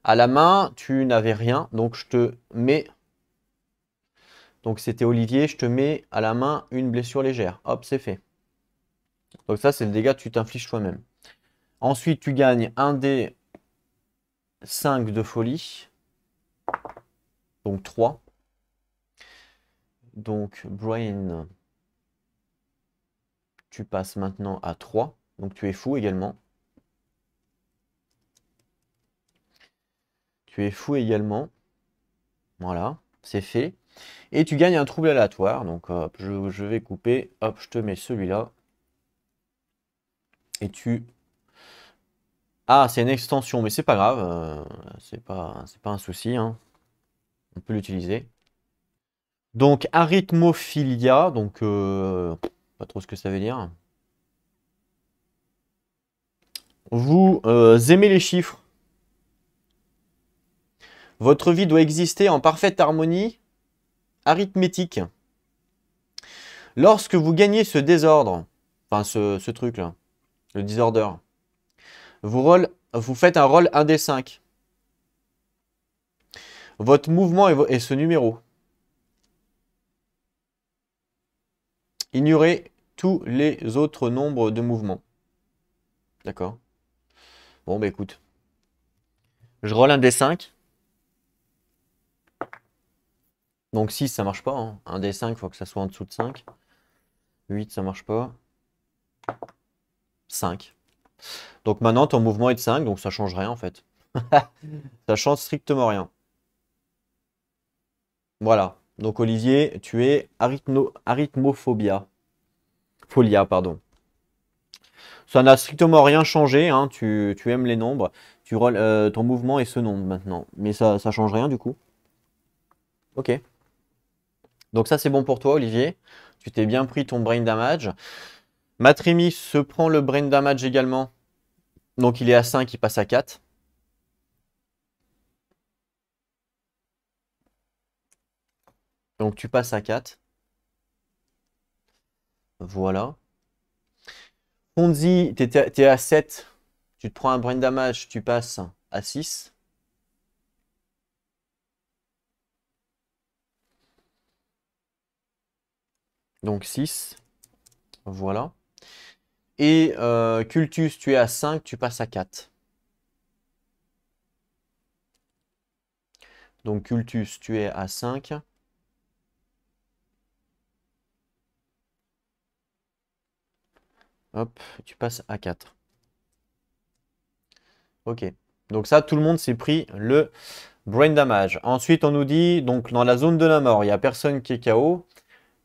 À la main, tu n'avais rien. Donc je te mets. Donc c'était Olivier, je te mets à la main une blessure légère. Hop, c'est fait. Donc ça, c'est le dégât que tu t'infliges toi-même. Ensuite, tu gagnes un des 5 de folie. Donc 3. Donc Brain tu passes maintenant à 3. Donc tu es fou également. Tu es fou également. Voilà, c'est fait. Et tu gagnes un trouble aléatoire. Donc hop, je vais couper. Hop, je te mets celui-là. Et tu... Ah, c'est une extension, mais c'est pas grave. C'est pas un souci, hein. On peut l'utiliser. Donc, arithmophilia. Donc, pas trop ce que ça veut dire. Vous aimez les chiffres. Votre vie doit exister en parfaite harmonie arithmétique. Lorsque vous gagnez ce désordre, enfin ce truc-là, le disorder, vous faites un rôle 1 des 5. Votre mouvement est ce numéro. Ignorez tous les autres nombres de mouvements. D'accord. Bon, bah écoute. Je roll un des 5. Donc 6, ça marche pas. Hein. Un des 5, il faut que ça soit en dessous de 5. 8, ça marche pas. 5. Donc maintenant, ton mouvement est de 5, donc ça change rien en fait. Ça change strictement rien. Voilà. Donc Olivier, tu es arithmophobia. Folia, pardon. Ça n'a strictement rien changé, hein. Tu aimes les nombres. Ton mouvement est ce nombre maintenant. Mais ça change rien du coup. Ok. Donc ça c'est bon pour toi Olivier. Tu t'es bien pris ton brain damage. Matrimi se prend le brain damage également. Donc il est à 5, il passe à 4. Donc tu passes à 4. Voilà. Fonzi, t'es à 7. Tu te prends un brain damage, tu passes à 6. Donc 6. Voilà. Et Cultus, tu es à 5, tu passes à 4. Donc Cultus, tu es à 5. Hop, tu passes à 4. Ok. Donc ça, tout le monde s'est pris le brain damage. Ensuite, on nous dit, donc dans la zone de la mort, il n'y a personne qui est KO.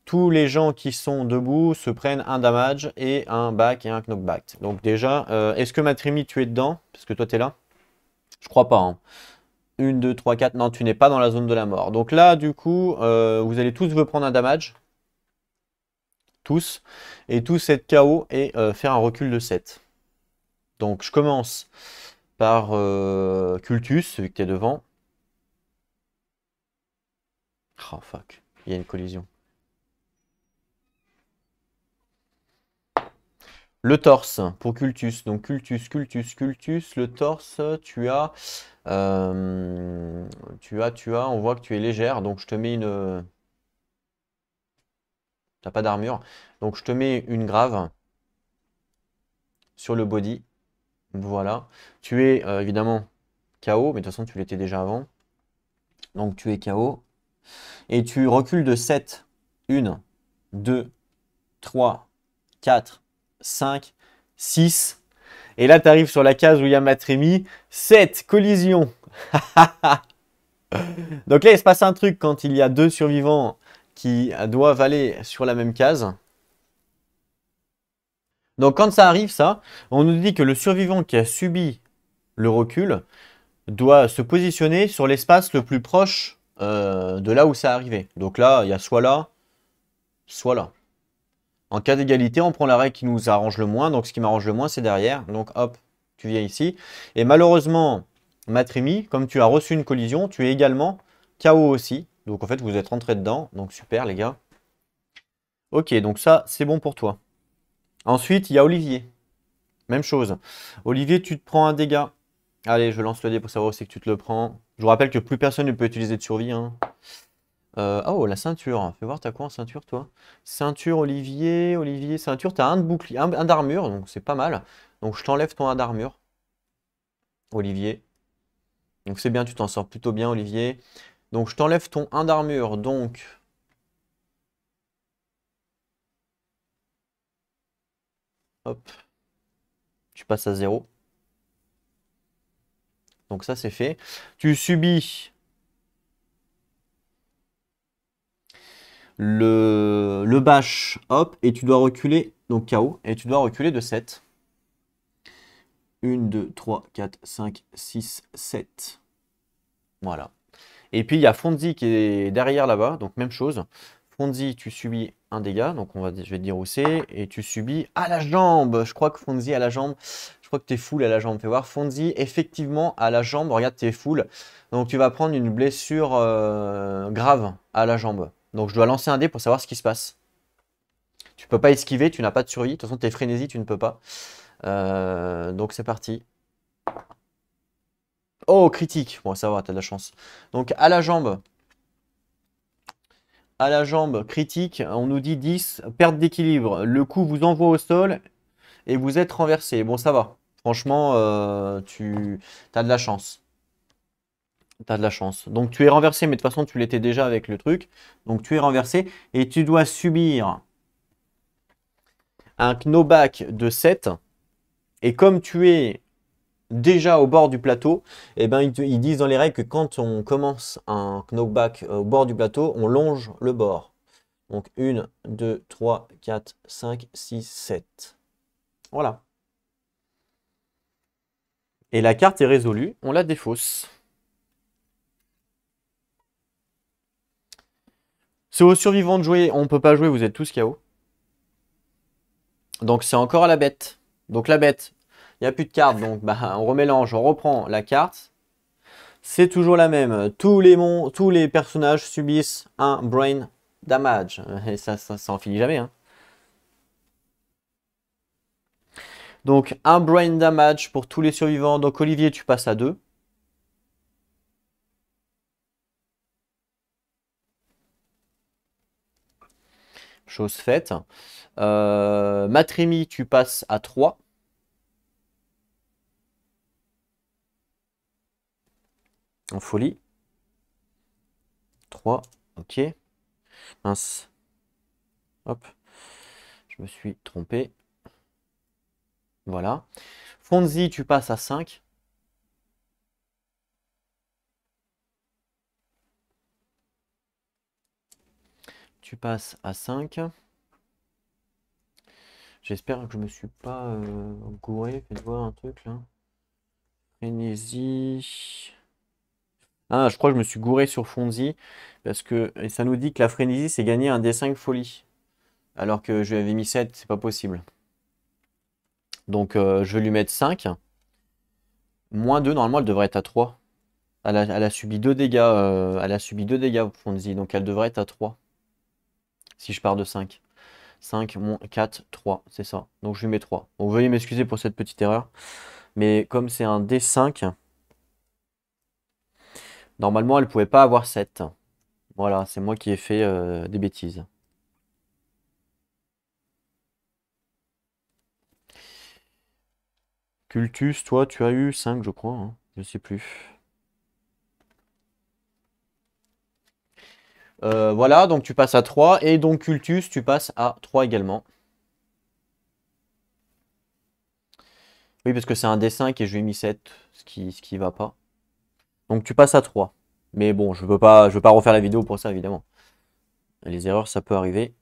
Tous les gens qui sont debout se prennent un damage et un back et un knockback. Donc déjà, est-ce que Matrimi, tu es dedans? Parce que toi, tu es là? Je crois pas. Hein. 1, 2, 3, 4. Non, tu n'es pas dans la zone de la mort. Donc là, du coup, vous allez tous vous prendre un damage. Tous. Et tous être KO et faire un recul de 7. Donc je commence par Cultus, celui qui est devant. Oh fuck, il y a une collision. Le torse pour Cultus. Donc Cultus, Cultus, Cultus. Le torse, on voit que tu es légère. Donc je te mets une... T'as pas d'armure. Donc je te mets une grave sur le body. Voilà. Tu es évidemment KO, mais de toute façon tu l'étais déjà avant. Donc tu es KO. Et tu recules de 7. 1, 2, 3, 4, 5, 6. Et là, tu arrives sur la case où il y a Matrimi. 7, collision. Donc là, il se passe un truc quand il y a 2 survivants qui doivent aller sur la même case. Donc quand ça arrive, ça, on nous dit que le survivant qui a subi le recul doit se positionner sur l'espace le plus proche de là où ça arrivé. Donc là, il y a soit là, soit là. En cas d'égalité, on prend la règle qui nous arrange le moins. Donc ce qui m'arrange le moins, c'est derrière. Donc hop, tu viens ici. Et malheureusement, Matrimi, comme tu as reçu une collision, tu es également KO aussi. Donc en fait, vous êtes rentré dedans. Donc super les gars. Ok, donc ça, c'est bon pour toi. Ensuite, il y a Olivier. Même chose. Olivier, tu te prends un dégât. Allez, je lance le dé pour savoir où c'est que tu te le prends. Je vous rappelle que plus personne ne peut utiliser de survie. Hein. Oh, la ceinture. Fais voir, t'as quoi en ceinture, toi? Ceinture, Olivier. Olivier, ceinture, t'as un de bouclier, un d'armure, donc c'est pas mal. Donc je t'enlève ton 1 d'armure, Olivier. Donc c'est bien, tu t'en sors plutôt bien, Olivier. Donc je t'enlève ton 1 d'armure, donc... Hop, tu passes à 0. Donc ça, c'est fait. Tu subis le bash, hop, et tu dois reculer, donc KO, et tu dois reculer de 7. 1, 2, 3, 4, 5, 6, 7. Voilà. Et puis il y a Fonzie qui est derrière là-bas, donc même chose. Fonzie, tu subis un dégât, donc je vais te dire où c'est, et tu subis à la jambe. Je crois que Fonzie à la jambe, je crois que tu es full à la jambe. Fais voir, Fonzie, effectivement à la jambe, regarde, tu es full. Donc tu vas prendre une blessure grave à la jambe. Donc je dois lancer un dé pour savoir ce qui se passe. Tu peux pas esquiver, tu n'as pas de survie. De toute façon, t'es frénésie, tu ne peux pas. Donc c'est parti. Oh, critique. Bon, ça va, t'as de la chance. Donc à la jambe. À la jambe, critique, on nous dit 10, perte d'équilibre. Le coup vous envoie au sol et vous êtes renversé. Bon, ça va. Franchement, tu as de la chance. T'as de la chance. Donc tu es renversé, mais de toute façon tu l'étais déjà avec le truc. Donc tu es renversé et tu dois subir un knockback de 7. Et comme tu es déjà au bord du plateau, eh ben, ils disent dans les règles que quand on commence un knockback au bord du plateau, on longe le bord. Donc 1, 2, 3, 4, 5, 6, 7. Voilà. Et la carte est résolue, on la défausse. C'est aux survivants de jouer, on ne peut pas jouer, vous êtes tous KO. Donc c'est encore à la bête. Donc la bête, il n'y a plus de cartes, donc bah, on remélange, on reprend la carte. C'est toujours la même. Tous les personnages subissent un brain damage. Et ça en finit jamais. Hein. Donc un brain damage pour tous les survivants. Donc Olivier, tu passes à 2. Chose faite. Matrimi, tu passes à 3. En folie. 3. Ok. Mince. Hop. Je me suis trompé. Voilà. Fonzie, tu passes à 5. Tu passes à 5. J'espère que je me suis pas gouré. Faites voir un truc là. Frénésie. Ah, je crois que je me suis gouré sur Fonzie. Parce que et ça nous dit que la frénésie, c'est gagner un D5 folie. Alors que je lui avais mis 7, c'est pas possible. Donc je vais lui mettre 5. Moins 2, normalement, elle devrait être à 3. Elle a subi 2 dégâts. Elle a subi 2 dégâts, Fonzie. Donc elle devrait être à 3. Si je pars de 5. 5, moins 4, 3. C'est ça. Donc je lui mets 3. Donc veuillez m'excuser pour cette petite erreur. Mais comme c'est un D5, normalement, elle ne pouvait pas avoir 7. Voilà, c'est moi qui ai fait des bêtises. Cultus, toi, tu as eu 5, je crois. Hein. Je sais plus. Voilà, donc tu passes à 3. Et donc Cultus, tu passes à 3 également. Oui, parce que c'est un D5 et je lui ai mis 7, ce qui va pas. Donc tu passes à 3. Mais bon, je veux pas refaire la vidéo pour ça, évidemment. Les erreurs, ça peut arriver.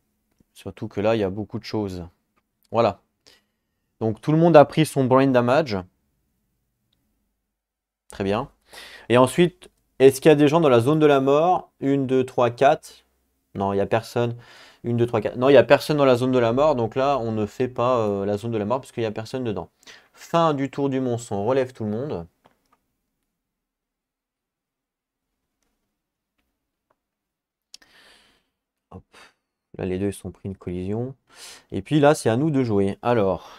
Surtout que là, il y a beaucoup de choses. Voilà. Donc tout le monde a pris son brain damage. Très bien. Et ensuite, est-ce qu'il y a des gens dans la zone de la mort? 1, 2, 3, 4. Non, il n'y a personne. 1, 2, 3, 4. Non, il n'y a personne dans la zone de la mort. Donc là, on ne fait pas la zone de la mort parce qu'il n'y a personne dedans. Fin du tour du monstre. On relève tout le monde. Hop. Là, les deux ils sont pris une collision. Et puis là, c'est à nous de jouer. Alors.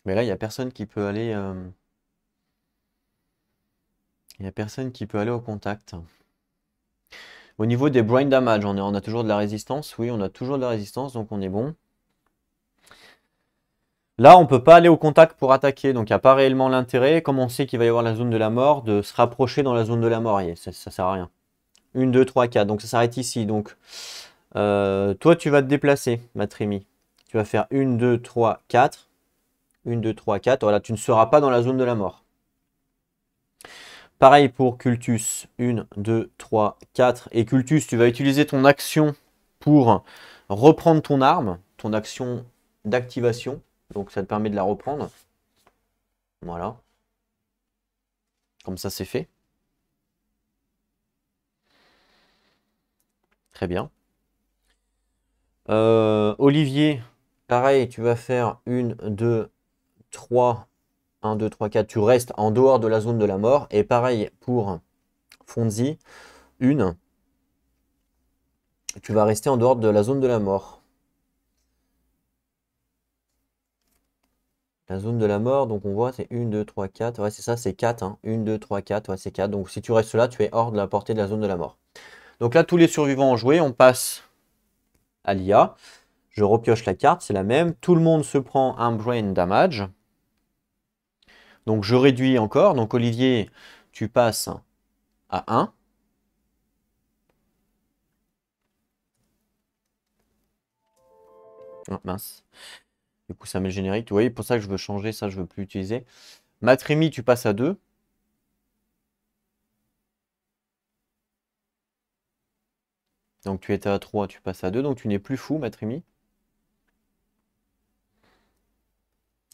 Mais là, il n'y a personne qui peut aller. Il n'y a personne qui peut aller au contact. Au niveau des brain damage, on a toujours de la résistance. Oui, on a toujours de la résistance, donc on est bon. Là, on peut pas aller au contact pour attaquer, donc il n'y a pas réellement l'intérêt, comme on sait qu'il va y avoir la zone de la mort, de se rapprocher dans la zone de la mort. Et ça sert à rien. 1, 2, 3, 4. Donc ça s'arrête ici. Donc toi, tu vas te déplacer, Matrimi. Tu vas faire 1, 2, 3, 4. 1, 2, 3, 4. Voilà, tu ne seras pas dans la zone de la mort. Pareil pour Cultus. 1, 2, 3, 4. Et Cultus, tu vas utiliser ton action pour reprendre ton arme, ton action d'activation. Donc ça te permet de la reprendre. Voilà. Comme ça, c'est fait. Très bien. Olivier, pareil, tu vas faire 1, 2, 3. 1, 2, 3, 4. Tu restes en dehors de la zone de la mort. Et pareil pour Fonzie. 1. Tu vas rester en dehors de la zone de la mort. La zone de la mort, donc on voit, c'est 1, 2, 3, 4. Ouais, c'est ça, c'est 4. Hein. 1, 2, 3, 4. Ouais, c'est 4. Donc si tu restes là, tu es hors de la portée de la zone de la mort. Donc là, tous les survivants ont joué. On passe à l'IA. Je repioche la carte, c'est la même. Tout le monde se prend un brain damage. Donc je réduis encore. Donc Olivier, tu passes à 1. Oh, mince. Du coup, ça met le générique. Vous voyez, pour ça que je veux changer, ça, je veux plus utiliser. Matrimi, tu passes à 2. Donc tu étais à 3, tu passes à 2. Donc tu n'es plus fou, Matrimi.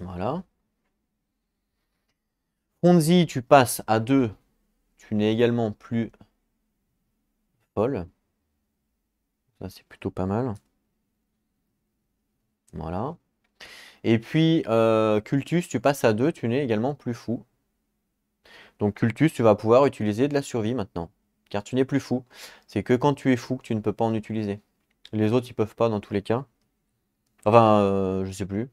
Voilà. Fonzie, tu passes à 2. Tu n'es également plus folle. Ça, c'est plutôt pas mal. Voilà. Et puis, Cultus, tu passes à 2. Tu n'es également plus fou. Donc Cultus, tu vas pouvoir utiliser de la survie maintenant. Car tu n'es plus fou. C'est que quand tu es fou que tu ne peux pas en utiliser. Les autres, ils peuvent pas dans tous les cas. Enfin, je sais plus.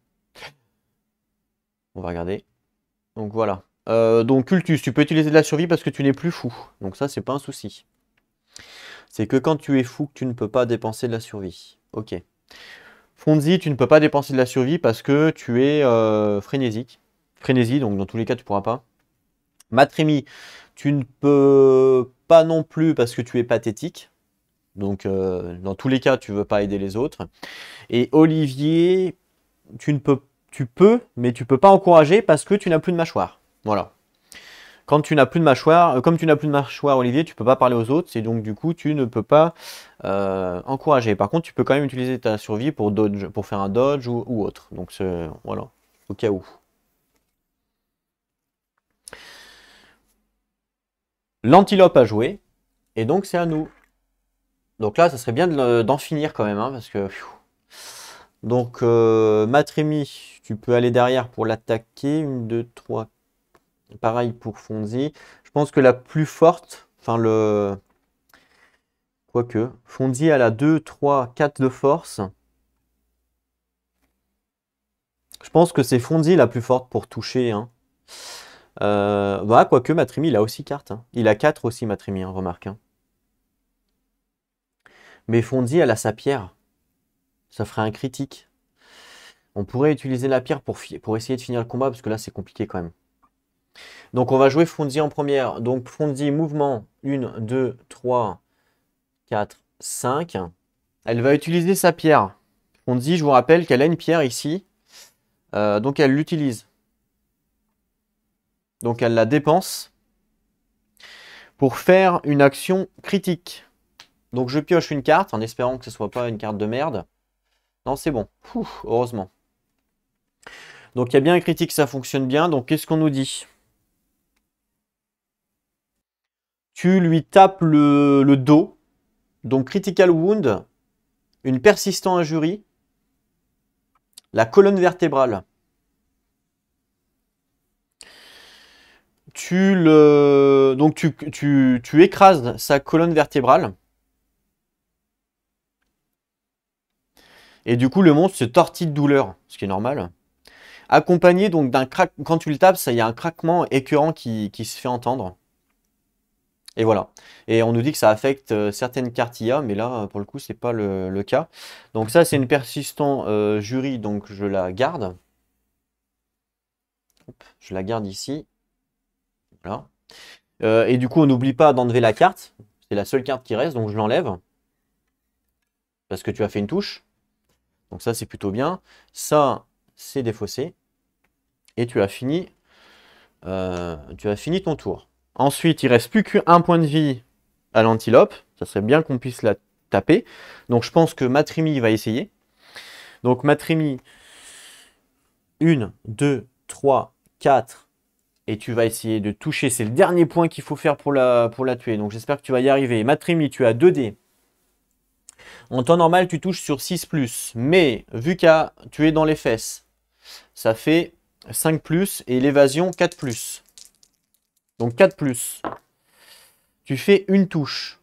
On va regarder. Donc voilà. Donc Cultus, tu peux utiliser de la survie parce que tu n'es plus fou. Donc ça, c'est pas un souci. C'est que quand tu es fou que tu ne peux pas dépenser de la survie. Ok. Fonzie, tu ne peux pas dépenser de la survie parce que tu es frénésique. Frénésie, donc dans tous les cas, tu pourras pas. Matrimi, tu ne peux pas non plus parce que tu es pathétique. Donc dans tous les cas, tu veux pas aider les autres. Et Olivier, tu peux, mais tu peux pas encourager parce que tu n'as plus de mâchoire. Voilà. Quand tu n'as plus de mâchoire, comme tu n'as plus de mâchoire, Olivier, tu peux pas parler aux autres, et donc du coup, tu ne peux pas encourager. Par contre, tu peux quand même utiliser ta survie pour dodge, pour faire un dodge ou autre. Donc voilà, au cas où. L'antilope a joué, et donc c'est à nous. Donc là, ça serait bien d'en finir quand même, hein, parce que. Donc, Matrimi, tu peux aller derrière pour l'attaquer. 1, 2, 3. Pareil pour Fonzie. Je pense que la plus forte, enfin le. Quoique, Fonzie elle a 2, 3, 4 de force. Je pense que c'est Fonzie la plus forte pour toucher. Hein. Bah, quoique Matrimi, il a aussi carte. Hein. Il a 4 aussi, Matrimi, hein, remarque. Hein. Mais Fonzie, elle a sa pierre. Ça ferait un critique. On pourrait utiliser la pierre pour essayer de finir le combat, parce que là, c'est compliqué quand même. Donc, on va jouer Fonzie en première. Donc, Fonzie, mouvement. 1, 2, 3, 4, 5. Elle va utiliser sa pierre. Fonzie, je vous rappelle qu'elle a une pierre ici. Donc, elle l'utilise. Donc, elle la dépense pour faire une action critique. Donc, je pioche une carte en espérant que ce ne soit pas une carte de merde. Non, c'est bon. Heureusement. Donc, il y a bien un critique, ça fonctionne bien. Donc, qu'est-ce qu'on nous dit? Tu lui tapes le dos. Donc, critical wound. Une persistant injury. La colonne vertébrale. Donc, tu écrases sa colonne vertébrale. Et du coup, le monstre se tortille de douleur, ce qui est normal. Accompagné donc d'un crack. Quand tu le tapes, il y a un craquement écœurant qui se fait entendre. Et voilà. Et on nous dit que ça affecte certaines cartes IA, mais là, pour le coup, c'est pas le cas. Donc ça, c'est une persistant jury, donc je la garde. Hop, je la garde ici. Voilà. Et du coup, on n'oublie pas d'enlever la carte. C'est la seule carte qui reste, donc je l'enlève. Parce que tu as fait une touche. Donc ça, c'est plutôt bien. Ça, c'est défaussé. Et tu as fini ton tour. Ensuite, il ne reste plus qu'un point de vie à l'antilope. Ça serait bien qu'on puisse la taper. Donc je pense que Matrimi va essayer. Donc Matrimi, 1, 2, 3, 4. Et tu vas essayer de toucher. C'est le dernier point qu'il faut faire pour la tuer. Donc j'espère que tu vas y arriver. Matrimi, tu as 2 dés. En temps normal, tu touches sur 6+. Mais vu que tu es dans les fesses, ça fait 5+. Et l'évasion, 4+. Donc 4+. Tu fais une touche.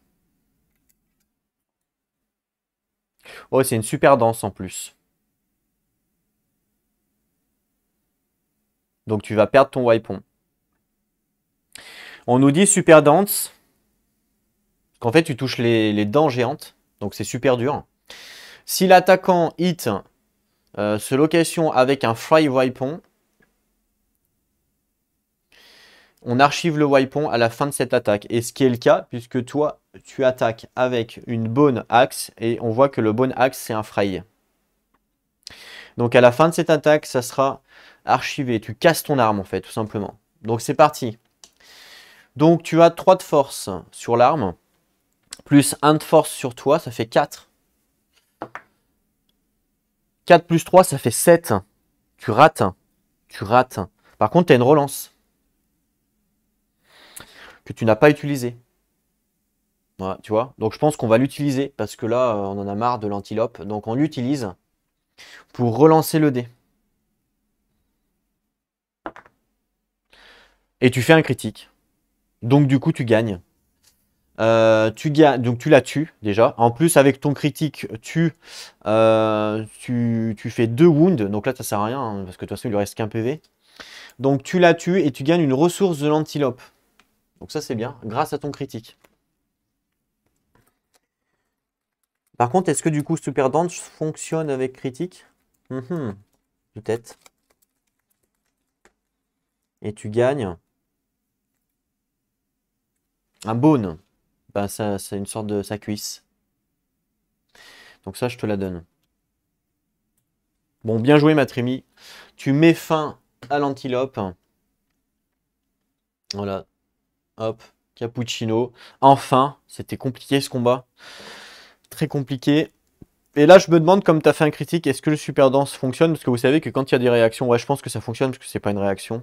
Oh, c'est une super danse en plus. Donc tu vas perdre ton Waipon. On nous dit super dance. Qu'en fait, tu touches les dents géantes. Donc c'est super dur. Si l'attaquant hit ce location avec un Fry Waipon, on archive le Waipon à la fin de cette attaque. Et ce qui est le cas, puisque toi, tu attaques avec une Bone Axe. Et on voit que le Bone Axe, c'est un Fry. Donc à la fin de cette attaque, ça sera archivé. Tu casses ton arme, en fait, tout simplement. Donc c'est parti. Donc tu as 3 de force sur l'arme. Plus 1 de force sur toi, ça fait 4. 4 plus 3, ça fait 7. Tu rates. Tu rates. Par contre, tu as une relance. Que tu n'as pas utilisée. Voilà, tu vois. Donc je pense qu'on va l'utiliser. Parce que là, on en a marre de l'antilope. Donc on l'utilise pour relancer le dé. Et tu fais un critique. Donc du coup, tu gagnes. Donc tu la tues déjà. En plus, avec ton critique, tu fais 2 wounds. Donc là, ça sert à rien, hein, parce que de toute façon, il lui reste qu'un PV. Donc tu la tues et tu gagnes une ressource de l'antilope. Donc ça, c'est bien, grâce à ton critique. Par contre, est-ce que du coup, Super Dance fonctionne avec critique? Peut-être. Et tu gagnes un bone. Ben, ça, c'est une sorte de sa cuisse. Donc ça, je te la donne. Bon, bien joué, Matrimi. Tu mets fin à l'antilope. Voilà. Hop, cappuccino. Enfin, c'était compliqué ce combat. Très compliqué. Et là, je me demande, comme tu as fait un critique, est-ce que le super danse fonctionne? Parce que vous savez que quand il y a des réactions, ouais, je pense que ça fonctionne parce que c'est pas une réaction.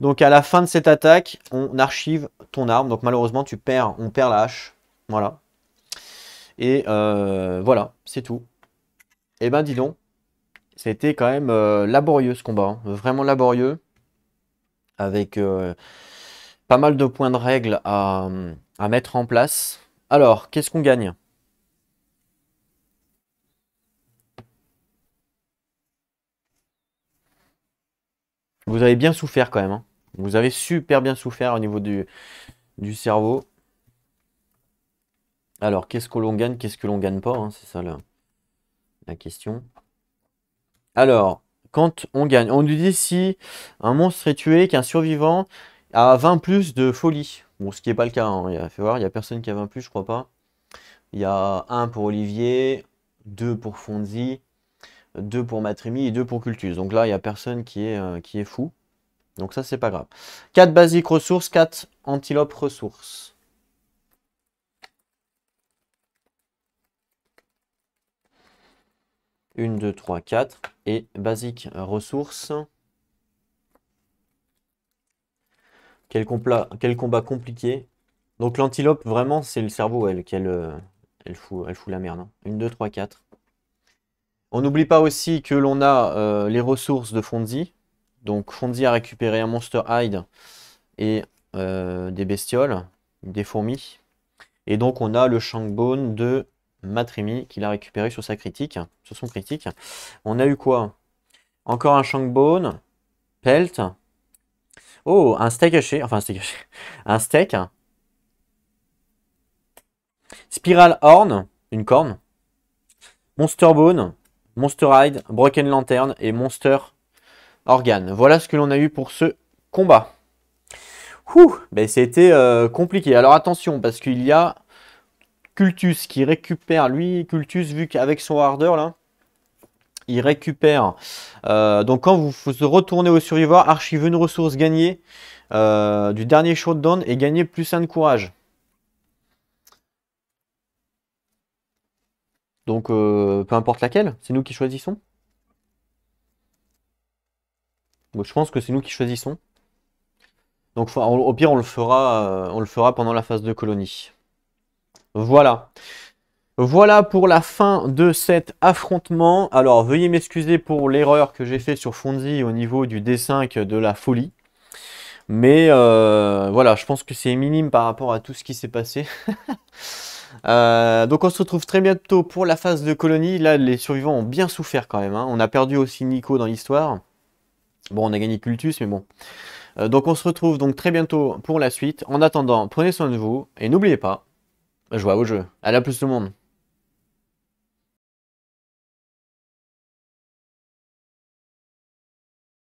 Donc à la fin de cette attaque, on archive ton arme. Donc malheureusement, on perd la hache. Voilà. Et voilà, c'est tout. Et ben dis donc, c'était quand même laborieux ce combat. Hein. Vraiment laborieux. Avec pas mal de points de règle à mettre en place. Alors, qu'est-ce qu'on gagne? Vous avez bien souffert quand même. Hein. Vous avez super bien souffert au niveau du cerveau. Alors, qu'est-ce que l'on gagne? Qu'est-ce que l'on gagne pas? Hein, c'est ça la question. Alors, quand on gagne, on nous dit si un monstre est tué, qu'un survivant a 20 plus de folie. Bon, ce qui n'est pas le cas. Hein. Fais voir, il n'y a personne qui a 20 plus, je crois pas. Il y a 1 pour Olivier, 2 pour Fonzi, 2 pour Matrimi et 2 pour Cultus. Donc là, il n'y a personne qui est fou. Donc ça, c'est pas grave. 4 basiques ressources, 4 antilopes ressources. Une, 2, 3, 4. Et basique ressources. Quel combat compliqué. Donc l'antilope, vraiment, c'est le cerveau, elle fout la merde. Hein. 1, 2, 3, 4. On n'oublie pas aussi que l'on a les ressources de Fonzi. Donc Fonzi a récupéré un Monster Hide et des bestioles, des fourmis. Et donc on a le Shangbone de Matrimi qu'il a récupéré sur son critique. On a eu quoi? Encore un Shangbone, Pelt. Oh, un steak haché. Enfin, un steak haché. Un steak. Spiral Horn, une corne. Monster Bone, Monster Hide, Broken Lantern et Monster organe. Voilà ce que l'on a eu pour ce combat. Ouh, ben c'était compliqué. Alors attention, parce qu'il y a Cultus qui récupère, lui, Cultus, vu qu'avec son harder là, il récupère. Donc quand vous retournez au survivor, archive une ressource gagnée du dernier showdown et gagner plus 1 de courage. Donc peu importe laquelle, c'est nous qui choisissons. Donc, je pense que c'est nous qui choisissons. Donc au pire on le fera pendant la phase de colonie. Voilà. Voilà pour la fin de cet affrontement. Alors veuillez m'excuser pour l'erreur que j'ai fait sur Fonzie au niveau du D5 de la folie. Mais voilà, je pense que c'est minime par rapport à tout ce qui s'est passé. Donc on se retrouve très bientôt pour la phase de colonie. Là, les survivants ont bien souffert quand même, hein. On a perdu aussi Nico dans l'histoire. Bon, on a gagné Cultus, mais bon. Donc on se retrouve donc très bientôt pour la suite. En attendant, prenez soin de vous et n'oubliez pas, jouez au jeu. Allez, à plus tout le monde.